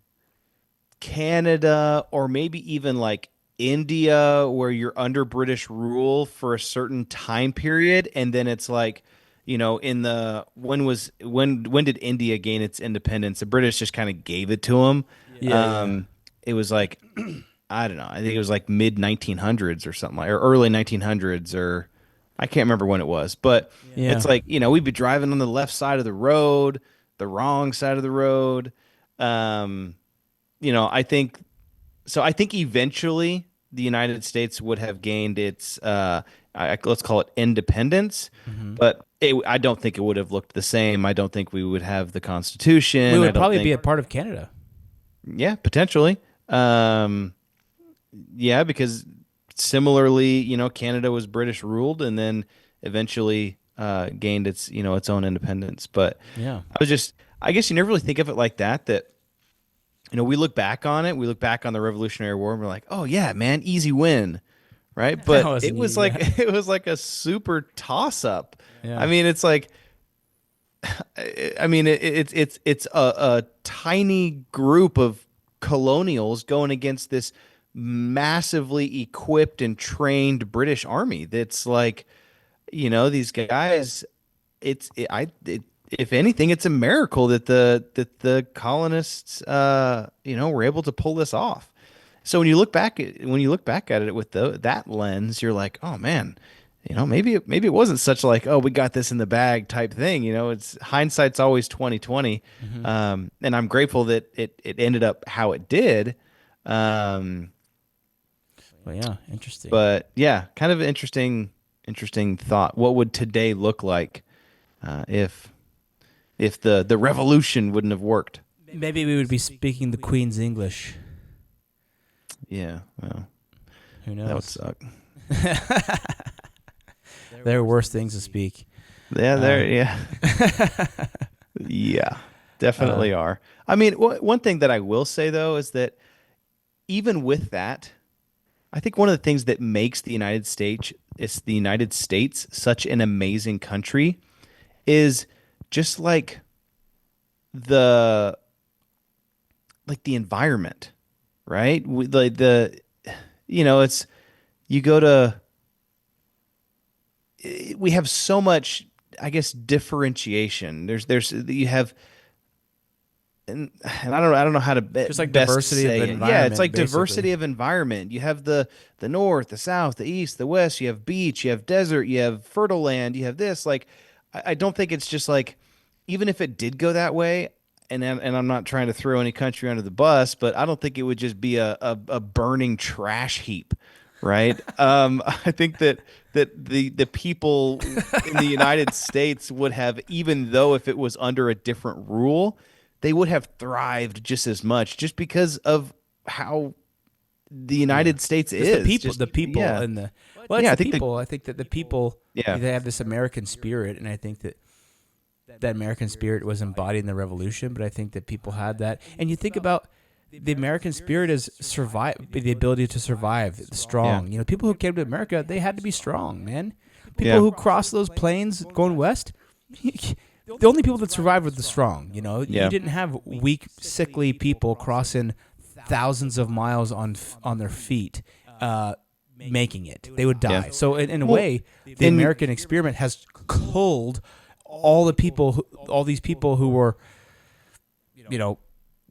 Canada or maybe even like India, where you're under British rule for a certain time period, and then it's like, in the when did India gain its independence? The British just kind of gave it to them. Yeah. It was like I don't know. I think it was like mid 1900s or something or early 1900s, or I can't remember when it was, but Yeah. it's like, we'd be driving on the left side of the road, the wrong side of the road. Um, I think so. I think eventually the United States would have gained its, let's call it independence, but I don't think it would have looked the same. I don't think we would have the Constitution. We I would don't probably think, be a part of Canada. yeah, potentially. Yeah, because similarly, Canada was British ruled and then eventually gained its own independence. But Yeah. I guess you never really think of it like that. That we look back on it, we look back on the Revolutionary War, and we're like, oh yeah, man, easy win, right? That But wasn't it was easy, like yeah. it was like a super toss up. Yeah. I mean, it's like it's a tiny group of colonials going against this massively equipped and trained British army. That's like, these guys. If anything, it's a miracle that the colonists, were able to pull this off. So when you look back at it with that lens, you're like, oh man, maybe it wasn't such like, oh, we got this in the bag type thing. It's hindsight's always 2020. And I'm grateful that it ended up how it did. Um, Well, yeah, interesting. but yeah, kind of an interesting thought. What would today look like if the revolution wouldn't have worked? Maybe we would be speaking the Queen's English. Yeah, well, Who that would knows? suck. There are worse things to speak. Yeah, yeah. Yeah, definitely are. I mean, one thing that I will say though is that even with that, I think one of the things that makes the United States such an amazing country is just the the environment, right? It's you go to we have so much, I guess, differentiation. You have, and I don't know how to Just like best diversity of say it. Yeah, environment, it's like diversity basically. of environment. You have the north, the south, the east, the west. You have beach, you have desert, you have fertile land, you have this. Like, I don't think it's just like, even if it did go that way, and I'm not trying to throw any country under the bus, but I don't think it would just be a burning trash heap, right? I think that the people in the United States would have, even though if it was under a different rule, they would have thrived just as much, just because of how the Yeah. United States Just the is. people, Just the people, yeah, and the well, it's yeah. the people. I think that the people Yeah, they have this American spirit, and I think that that American spirit was embodied in the revolution. But I think that people had that, and you think about the American spirit as the ability to survive, strong. You know, people who came to America, they had to be strong, man. People yeah, who crossed those plains going west, the only people that survived were the strong. You know, you yeah, didn't have weak, sickly people crossing thousands of miles on their feet, making it. They would die. yeah. So in a Well, way, the in American experiment has culled all these people who were, you know,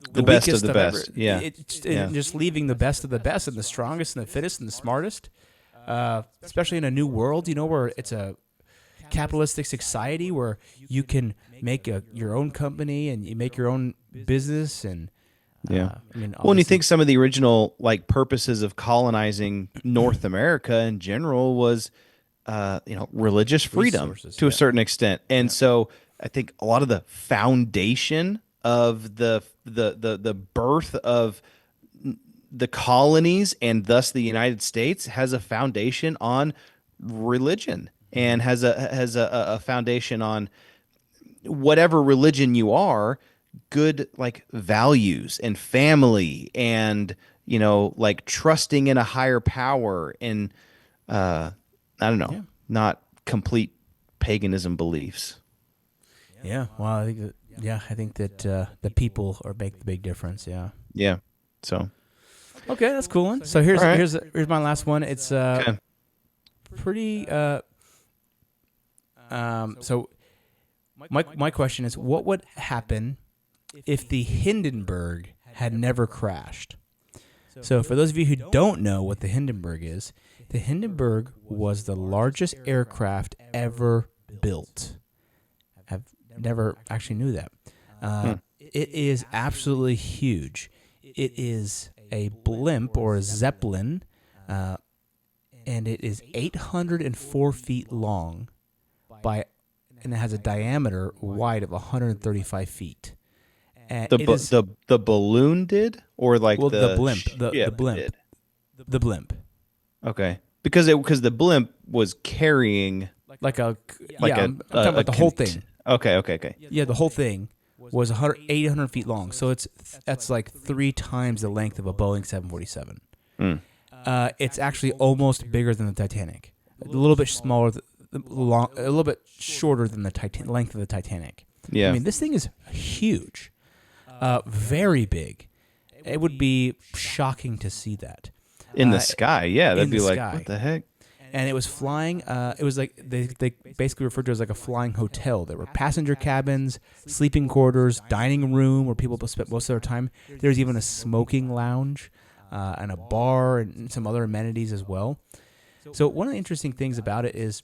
the the best of weakest the of ever. best. Yeah, yeah, And just leaving the best of the best and the strongest and the fittest and the smartest, especially in a new world, you know, where it's a capitalistic society where you can make your own company and you make your own business and yeah. I mean, Well, and you obviously, think some of the original like purposes of colonizing North America in general was, religious freedom resources, to a yeah. certain extent, and so I think a lot of the foundation of the birth of the colonies and thus the United States has a foundation on religion and has a foundation on whatever religion you are, good like values and family and like trusting in a higher power and I don't know, Yeah. not complete paganism beliefs. Yeah. Well, I think that the people are make the big difference. Yeah. Yeah. So Okay, that's cool one. So all right. here's my last one. It's Okay. pretty. So my question is, what would happen if the Hindenburg had never crashed? So for those of you who don't know what the Hindenburg is, the Hindenburg was the largest aircraft ever built. I've never actually knew that. It is absolutely huge. It is a blimp or a zeppelin, and it is 804 feet long and it has a diameter wide of 135 feet. And The it bu- is the balloon did, or like well the blimp, ship the blimp, did? the blimp, Okay, because the blimp was carrying like a like yeah. a I'm talking about the whole thing. Okay. Yeah, the whole thing was 800 feet long. So that's like 3 times the length of a Boeing 747. Mm. It's actually almost bigger than the Titanic. A little bit smaller, a little bit shorter than the length of the Titanic. Yeah. I mean, this thing is huge, very big. It would be shocking to see that In the sky, yeah, that'd in be the like, sky. what the heck? And it was flying. It was like they basically referred to it as like a flying hotel. There were passenger cabins, sleeping quarters, dining room where people spent most of their time. There's even a smoking lounge, and a bar and some other amenities as well. So one of the interesting things about it is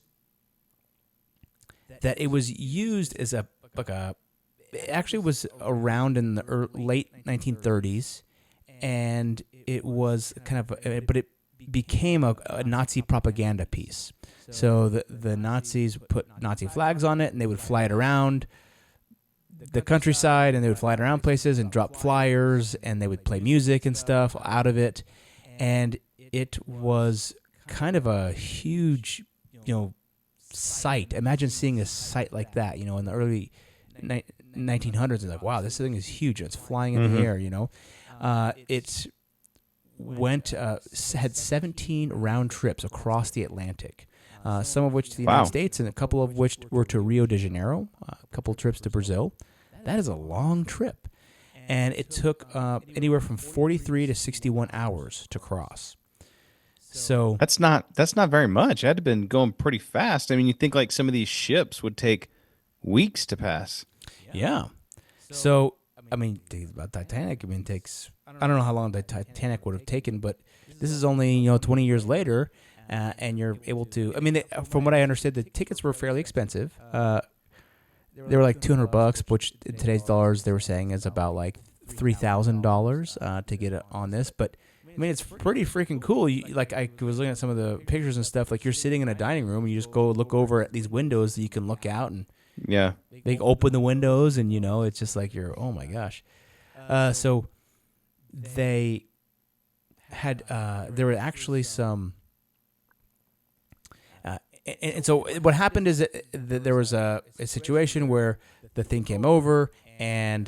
that it was used as it actually was around in the late 1930s, and it was but it became a Nazi propaganda piece. So the Nazis put Nazi flags on it, and they would fly it around the countryside, and they would fly it around places and drop flyers, and they would play music and stuff out of it, and it was kind of a huge, sight. Imagine seeing a sight like that, in the early 1900s. It's like, wow, this thing is huge. It's flying in the air, It had 17 round trips across the Atlantic, some of which to the Wow. United States and a couple of which were to Rio de Janeiro, a couple of trips to Brazil. That is a long trip. And it took anywhere from 43 to 61 hours to cross. So That's not very much. It had to have been going pretty fast. I mean, you think like some of these ships would take weeks to pass. yeah. So, I mean, think about Titanic. I mean, it takes, I don't know how long the Titanic would have taken, but this is only, 20 years later, and you're able to, I mean, from what I understood, the tickets were fairly expensive. They were like $200, which in today's dollars, they were saying is about like $3,000 to get it on this. But, I I mean, it's pretty freaking cool. Like I was looking at some of the pictures and stuff. Like you're sitting in a dining room and you just go look over at these windows that you can look out, and Yeah. they open the windows, and it's just like oh my gosh. So they had there were actually some. And so what happened is that there was a situation where the thing came over, and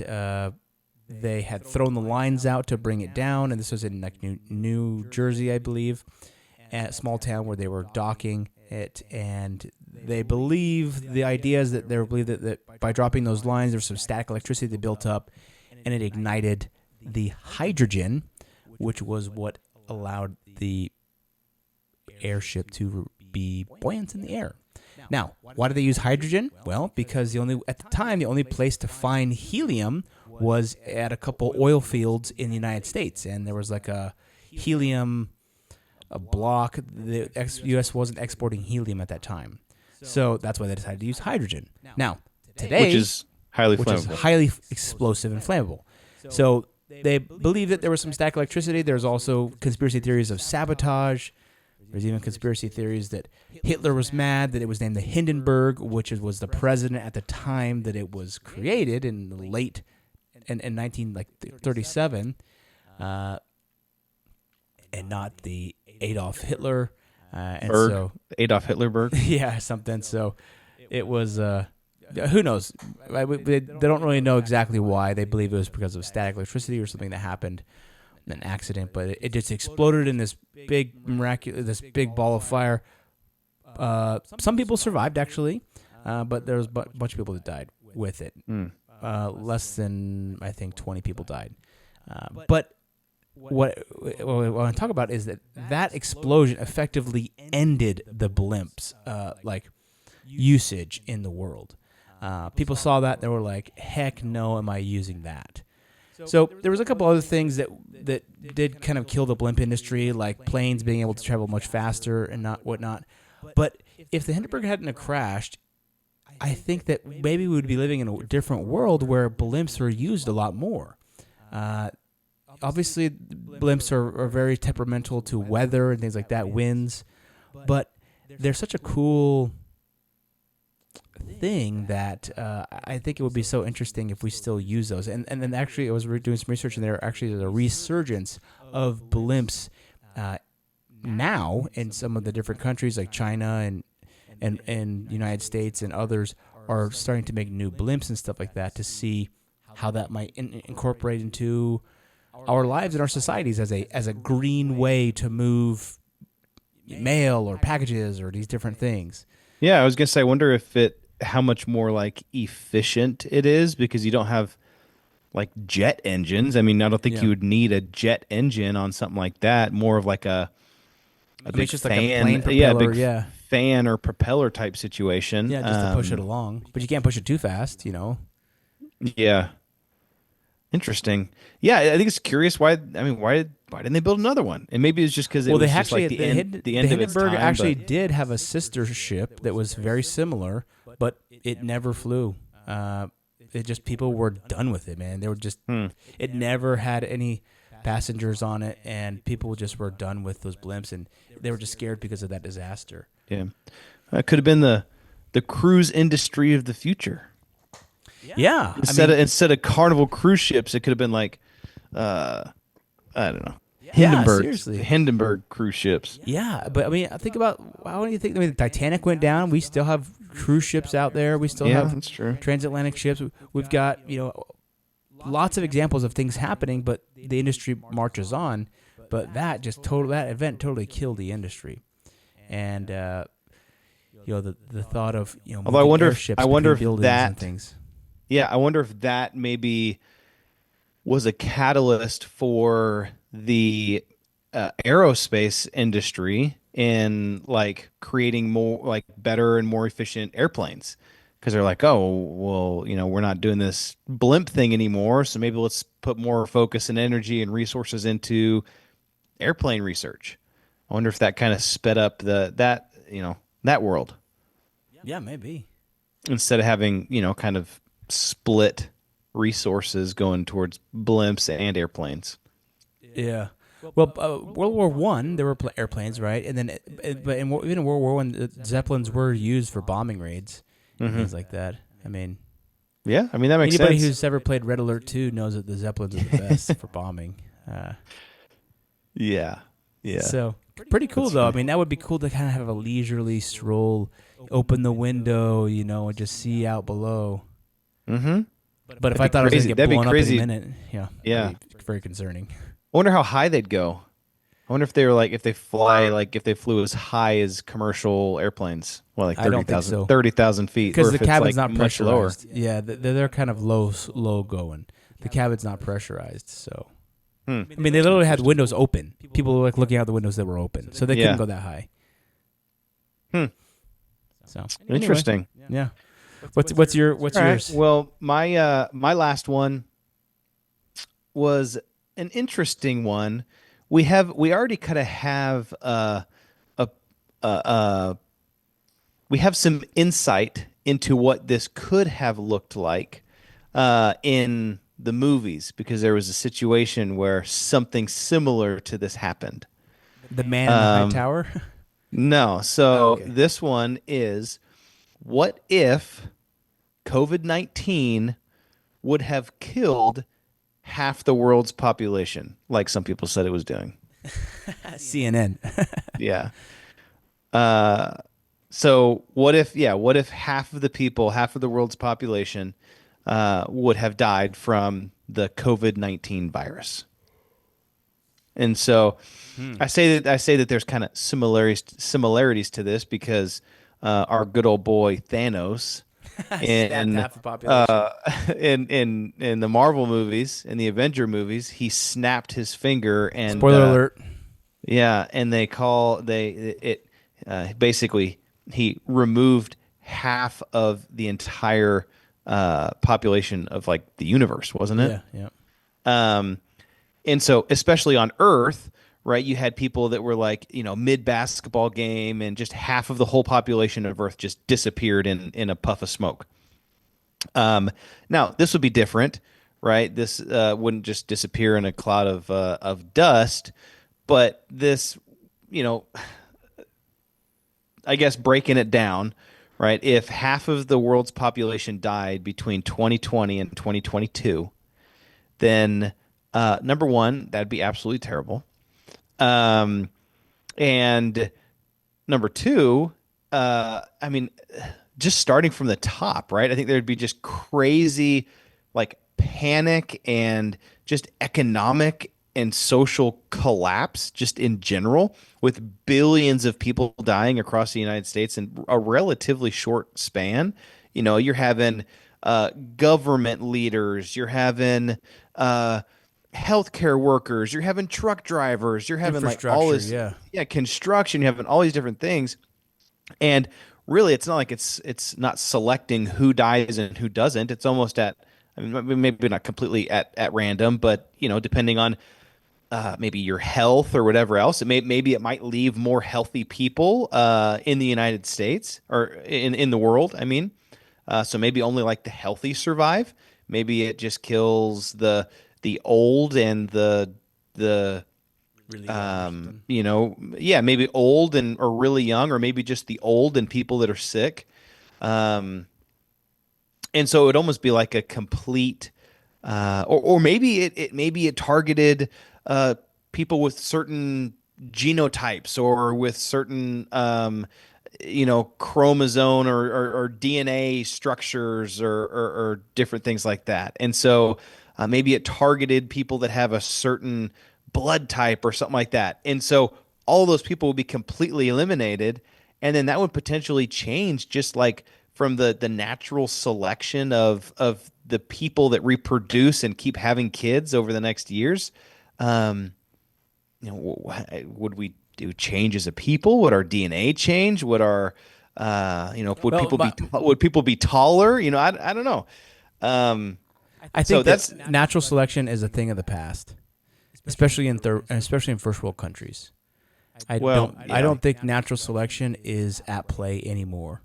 they had thrown the lines out to bring it down, and this was in like New Jersey, I believe, a small town where they were docking it, and they believe the idea is that they believe that by dropping those lines, there was some static electricity that built up, and it ignited the hydrogen, which was what allowed the airship to be buoyant in the air. Now, why did they use hydrogen? Well, because at the time the only place to find helium was at a couple oil fields in the United States, and there was like a helium block. The U.S. wasn't exporting helium at that time, so that's why they decided to use hydrogen. Now, today, Which is highly explosive and flammable. So they believe that there was some static electricity. There's also conspiracy theories of sabotage. There's even conspiracy theories that Hitler was mad that it was named the Hindenburg, which was the president at the time that it was created in the late in 1937, and not the Adolf Hitler. And Berg, so Adolf Hitlerberg. yeah, something. So it was. Who knows? They don't really know exactly why. They believe it was because of static electricity or something that happened. An accident, but it just exploded in this big ball of fire. Some people survived actually, but there was a bunch of people that died with it. Less than I think 20 people died. But what I want to talk about is that explosion effectively ended the blimps usage in the world. People saw that, they were like, "Heck no, am I using that?" So there was a couple other things that did kind of kill the blimp industry, like planes being able to travel much faster and whatnot. But if the Hindenburg hadn't have crashed, I think that maybe we would be living in a different world where blimps were used a lot more. Obviously, blimps are very temperamental to weather and things like that, winds. But they're such a cool thing that I think it would be so interesting if we still use those. And then actually I was doing some research, and there's a resurgence of blimps now in some of the different countries like China and United States, and others are starting to make new blimps and stuff like that to see how that might incorporate into our lives and our societies as a green way to move mail or packages or these different things. Yeah, I was gonna say, I wonder how much more like efficient it is, because you don't have like jet engines. I mean, I don't think you would need a jet engine on something like that. More of like a big just fan, like a plane propeller, big fan or propeller type situation. Yeah, just to push it along, but you can't push it too fast, Yeah, interesting. Yeah, I think it's curious why. I mean, why didn't they build another one? And maybe it's just because it was just like the end of its Hindenburg time. actually did have a sister ship that was very similar, but it never flew. It just, people were done with it, man. They were just it never had any passengers on it, and people just were done with those blimps, and they were just scared because of that disaster. Yeah, it could have been the cruise industry of the future. Yeah, Instead of Carnival cruise ships, it could have been like, I don't know, Hindenburg cruise ships. Yeah, but I mean, think about, how do you think? I mean, the Titanic went down. We still have cruise ships out there. We still have that's true. Transatlantic ships. We've got lots of examples of things happening, but the industry marches on. But that event totally killed the industry, and the thought of although I wonder if that and things. Yeah, I wonder if that maybe was a catalyst for the aerospace industry in like creating more, like better and more efficient airplanes, because they're like, oh well, we're not doing this blimp thing anymore, so maybe let's put more focus and energy and resources into airplane research. I wonder if that kind of sped up that world. Yeah, maybe. Instead of having kind of split resources going towards blimps and airplanes. Yeah. Well, World War One, there were airplanes, right? And then, but even in World War One, the Zeppelins were used for bombing raids and things like that. I mean, Yeah, I mean that makes anybody sense. who's ever played Red Alert 2 knows that the Zeppelins are the best for bombing. Yeah, yeah. So pretty cool, though. I mean, that would be cool to kind of have a leisurely stroll, open the window, and just see out below. Mm-hmm. But if I thought I was going to get That'd be blown up crazy. in a minute, Yeah. that'd be very concerning. I wonder how high they'd go. I wonder if they were if they flew as high as commercial airplanes. Well, like I don't think so. 30,000 feet. Because or the if it's, cabin's not much lower. pressurized. Yeah, they're kind of low going. The cabin's not pressurized, so. I mean, they literally had windows open. People were looking out the windows that were open, so they couldn't go that high. So Interesting. Anyway, yeah. What's yours? Right. Well, my last one was an interesting one. We already kind of have we have some insight into what this could have looked like in the movies, because there was a situation where something similar to this happened. The Man in the High Tower? No. So this one is, what if COVID-19 would have killed half the world's population, like some people said it was doing? CNN. Yeah. So what if half of the people, half of the world's population, would have died from the COVID-19 virus? And so I say that there's kind of similarities to this, because our good old boy Thanos in the Marvel movies, in the Avenger movies, he snapped his finger and Spoiler alert. Yeah, and basically he removed half of the entire population of the universe, wasn't it? Yeah. And so, especially on Earth, right, you had people that were mid basketball game, and just half of the whole population of Earth just disappeared in a puff of smoke. Now, this would be different, right? This wouldn't just disappear in a cloud of dust, but this, I guess breaking it down, right? If half of the world's population died between 2020 and 2022, then number one, that'd be absolutely terrible. And number two, I mean, just starting from the top, right? I think there'd be just crazy, panic and just economic and social collapse just in general, with billions of people dying across the United States in a relatively short span. You're having government leaders, you're having healthcare workers, you're having truck drivers, you're having all this construction, you're having all these different things. And really, it's not like it's not selecting who dies and who doesn't. It's almost maybe not completely at random, but depending on maybe your health or whatever else, maybe it might leave more healthy people in the United States, or in the world. I mean, so maybe only the healthy survive. Maybe it just kills the old and the Really maybe old or really young, or maybe just the old and people that are sick. And so it would almost be like a complete, or maybe it targeted people with certain genotypes, or with certain chromosome or DNA structures, or different things like that. And so maybe it targeted people that have a certain blood type or something like that. And so all those people would be completely eliminated. And then that would potentially change, just from the natural selection of the people that reproduce and keep having kids over the next years. Would we do changes of people? Would our DNA change? Would our would people be taller? I don't know. I think that's natural selection is a thing of the past, especially in first world countries. I don't think natural selection is at play anymore,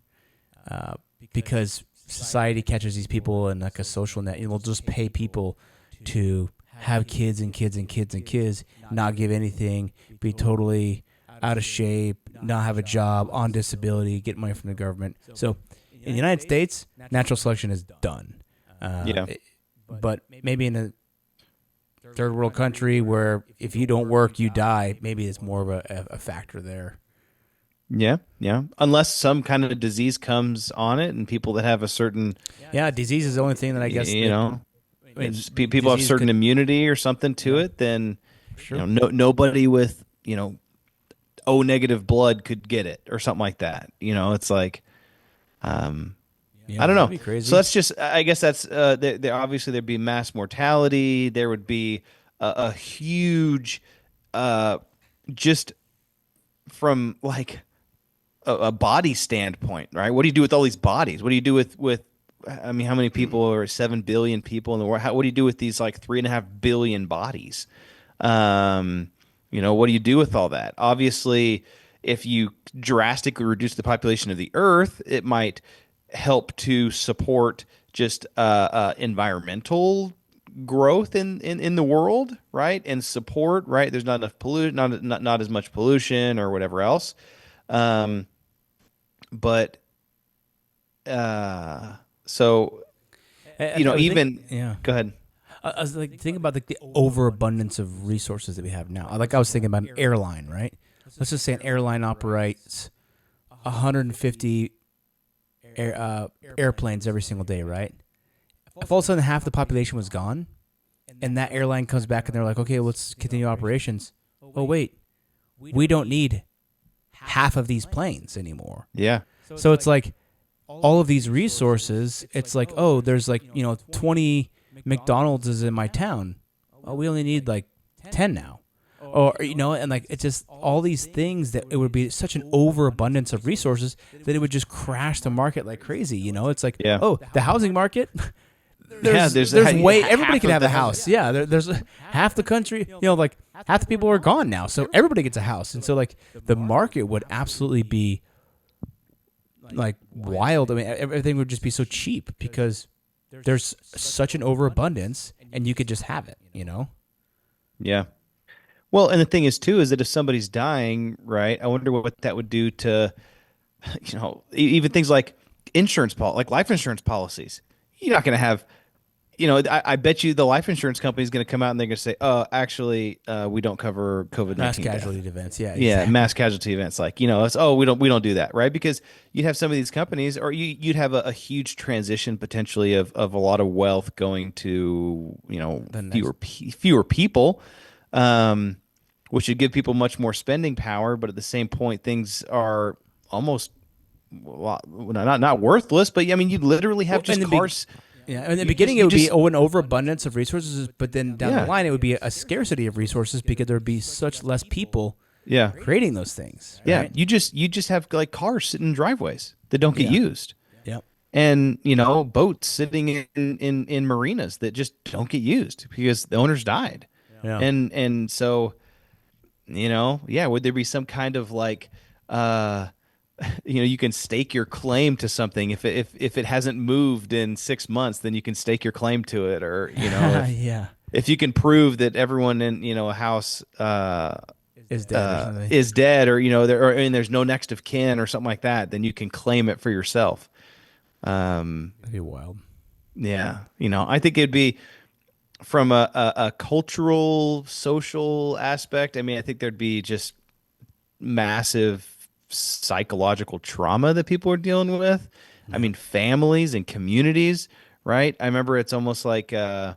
because society catches these people in a social net. We'll just pay people to have kids and kids and kids and kids, not give anything, be totally out of shape, not have a job, on disability, get money from the government. So in the United States, natural selection is done. Yeah. But maybe in a third world country where if you don't work, you die, maybe it's more of a factor there. Yeah, yeah. Unless some kind of disease comes on it, and people that have a certain, Yeah, disease is the only thing that I guess you know, I mean, people have disease certain could- immunity or something to it, then Sure. nobody with O negative blood could get it or something like that. It's like, Yeah, I don't know. that'd be crazy. So that's just, I guess that's, there obviously there'd be mass mortality. There would be a huge, just from like a body standpoint, right? What do you do with all these bodies? What do you do with, I mean, how many people are 7 billion people in the world? What do you do with these like 3.5 billion bodies? What do you do with all that? Obviously, if you drastically reduce the population of the Earth, it might help to support just environmental growth in the world, right? And support, right? There's not enough not as much pollution or whatever else. But so even yeah. go ahead. I was like thinking about the overabundance of resources that we have now. Like I was thinking about an airline, right? Let's just say an airline operates 150 airplanes every single day, right? If all of a sudden half the population was gone, and that airline comes back and they're like, okay, let's continue operations. Oh wait, we don't need half of these planes anymore. Yeah. So it's like all of these resources. It's like, oh, there's like 20 McDonald's is in my town. Oh, we only need like 10 now. Or, and like it's just all these things that it would be such an overabundance of resources that it would just crash the market like crazy. It's like, Yeah. oh, the housing market. There's way half everybody can of have the a house. Yeah, there's half the country. Like half the people are gone now, so everybody gets a house, and so like the market would absolutely be like wild. I mean, everything would just be so cheap because there's such an overabundance, and you could just have it. Yeah. Well, and the thing is too is that if somebody's dying, right? I wonder what that would do to, even things like like life insurance policies. You're not going to have, I bet you the life insurance company is going to come out and they're going to say, actually, we don't cover COVID-19 Mass death. casualty events. Yeah. Yeah, exactly. mass casualty events. Like, it's, we don't do that, right? Because you'd have some of these companies, or you'd have a huge transition potentially of a lot of wealth going to, fewer people, which would give people much more spending power. But at the same point, things are almost not worthless. But I mean, you literally have just cars. Yeah, in the beginning, it would be an overabundance of resources, but then down the line, it would be a scarcity of resources because there would be such less people Yeah. creating those things. Yeah. Right? You just have like cars sitting in driveways that don't get used. Yep. And boats sitting in marinas that just don't get used because the owners died. Yeah. And so would there be some kind of like you can stake your claim to something if it hasn't moved in 6 months, then you can stake your claim to it, or yeah. if you can prove that everyone in a house Is dead or something. is dead, or and there's no next of kin or something like that, then you can claim it for yourself. That'd be wild. Yeah, I think it'd be from a cultural, social aspect. I mean, I think there'd be just massive psychological trauma that people are dealing with. I mean, families and communities, right? I remember it's almost like, what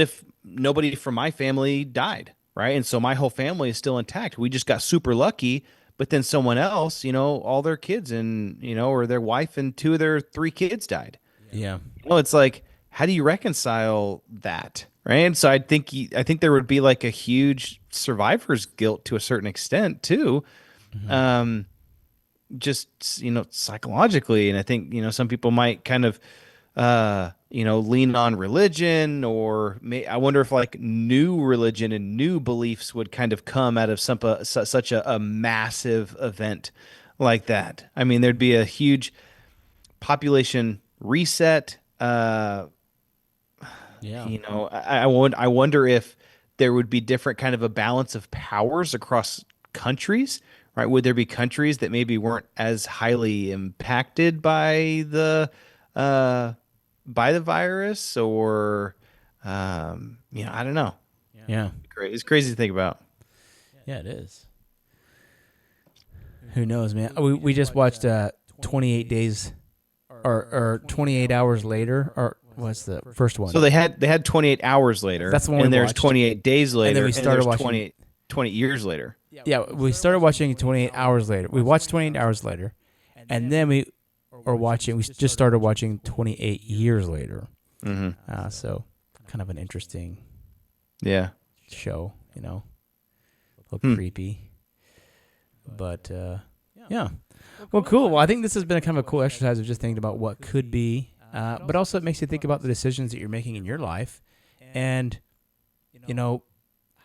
if nobody from my family died, right? And so my whole family is still intact. We just got super lucky. But then someone else, all their kids and, or their wife and 2 of their 3 kids died. Yeah. It's like, how do you reconcile that? Right. And so I think there would be like a huge survivor's guilt to a certain extent too. Mm-hmm. Just, psychologically. And I think, some people might kind of, lean on religion, or I wonder if like new religion and new beliefs would kind of come out of such a massive event like that. I mean, there'd be a huge population reset. uh, Yeah. I wonder if there would be different kind of a balance of powers across countries, right? Would there be countries that maybe weren't as highly impacted uh, by the virus, or I don't know. Yeah. It's crazy to think about. Yeah, it is. Who knows, man? We just watched 28 days or 28 hours later, or what's the first one? So they had 28 hours later. That's the one we and there's watched. 28 days later, And then we started there's watching- 20 years later. Yeah, we started watching 28 hours later. We watched 28 hours later, and then we just started watching 28 years later. Mm-hmm. So kind of an interesting Yeah. show, a little creepy. But yeah. Well, cool. Well, I think this has been a kind of a cool exercise of just thinking about what could be, but also it makes you think about the decisions that you're making in your life, and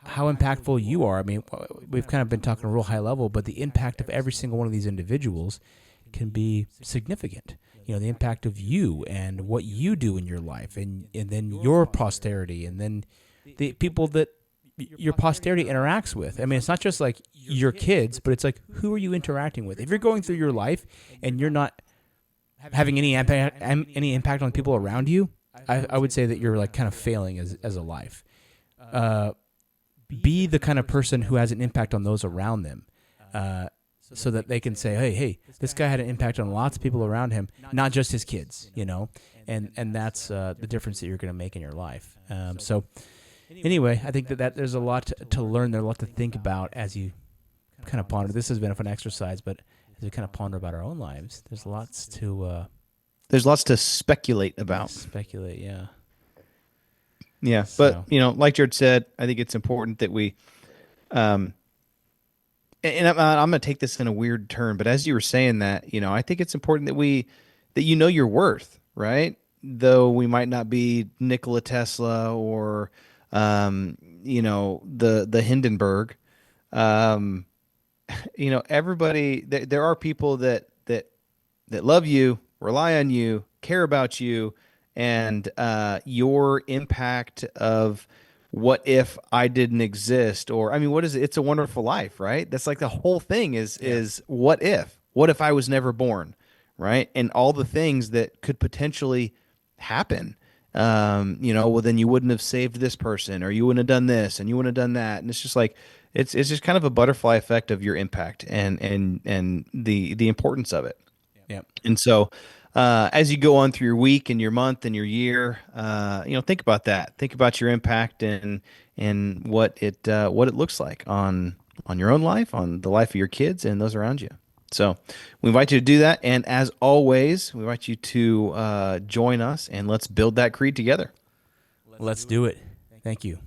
how impactful you are. I mean, we've kind of been talking real high level, but the impact of every single one of these individuals can be significant. The impact of you and what you do in your life, and then your posterity, and then the people that your posterity interacts with. I mean, it's not just like your kids, but it's like, who are you interacting with? If you're going through your life and you're not having any impact on people around you, I would say that you're like kind of failing as a life. Be the kind of person who has an impact on those around them, so that they can say, hey, this guy had an impact on lots of people around him, not just his kids, and that's the difference that you're going to make in your life. So anyway, I think that there's a lot to learn there, a lot to think about as you kind of ponder. This has been a fun exercise, but as we kind of ponder about our own lives, there's lots to speculate about. Speculate, yeah. Yeah, So- but like Jared said, I think it's important that we, and I'm going to take this in a weird turn, but as you were saying that, I think it's important that your worth, right? Though we might not be Nikola Tesla or, the Hindenburg, everybody. There are people that love you, rely on you, care about you, and your impact of what if I didn't exist, or I mean, what is it? It's a Wonderful Life, right? That's like the whole thing is what if I was never born, right? And all the things that could potentially happen. Well, then you wouldn't have saved this person, or you wouldn't have done this, and you wouldn't have done that, and it's just like it's just kind of a butterfly effect of your impact and the importance of it. Yeah. And so, as you go on through your week and your month and your year, think about that. Think about your impact and what it looks like on your own life, on the life of your kids and those around you. So we invite you to do that. And as always, we invite you to join us, and let's build that creed together. Let's do it. Thank you.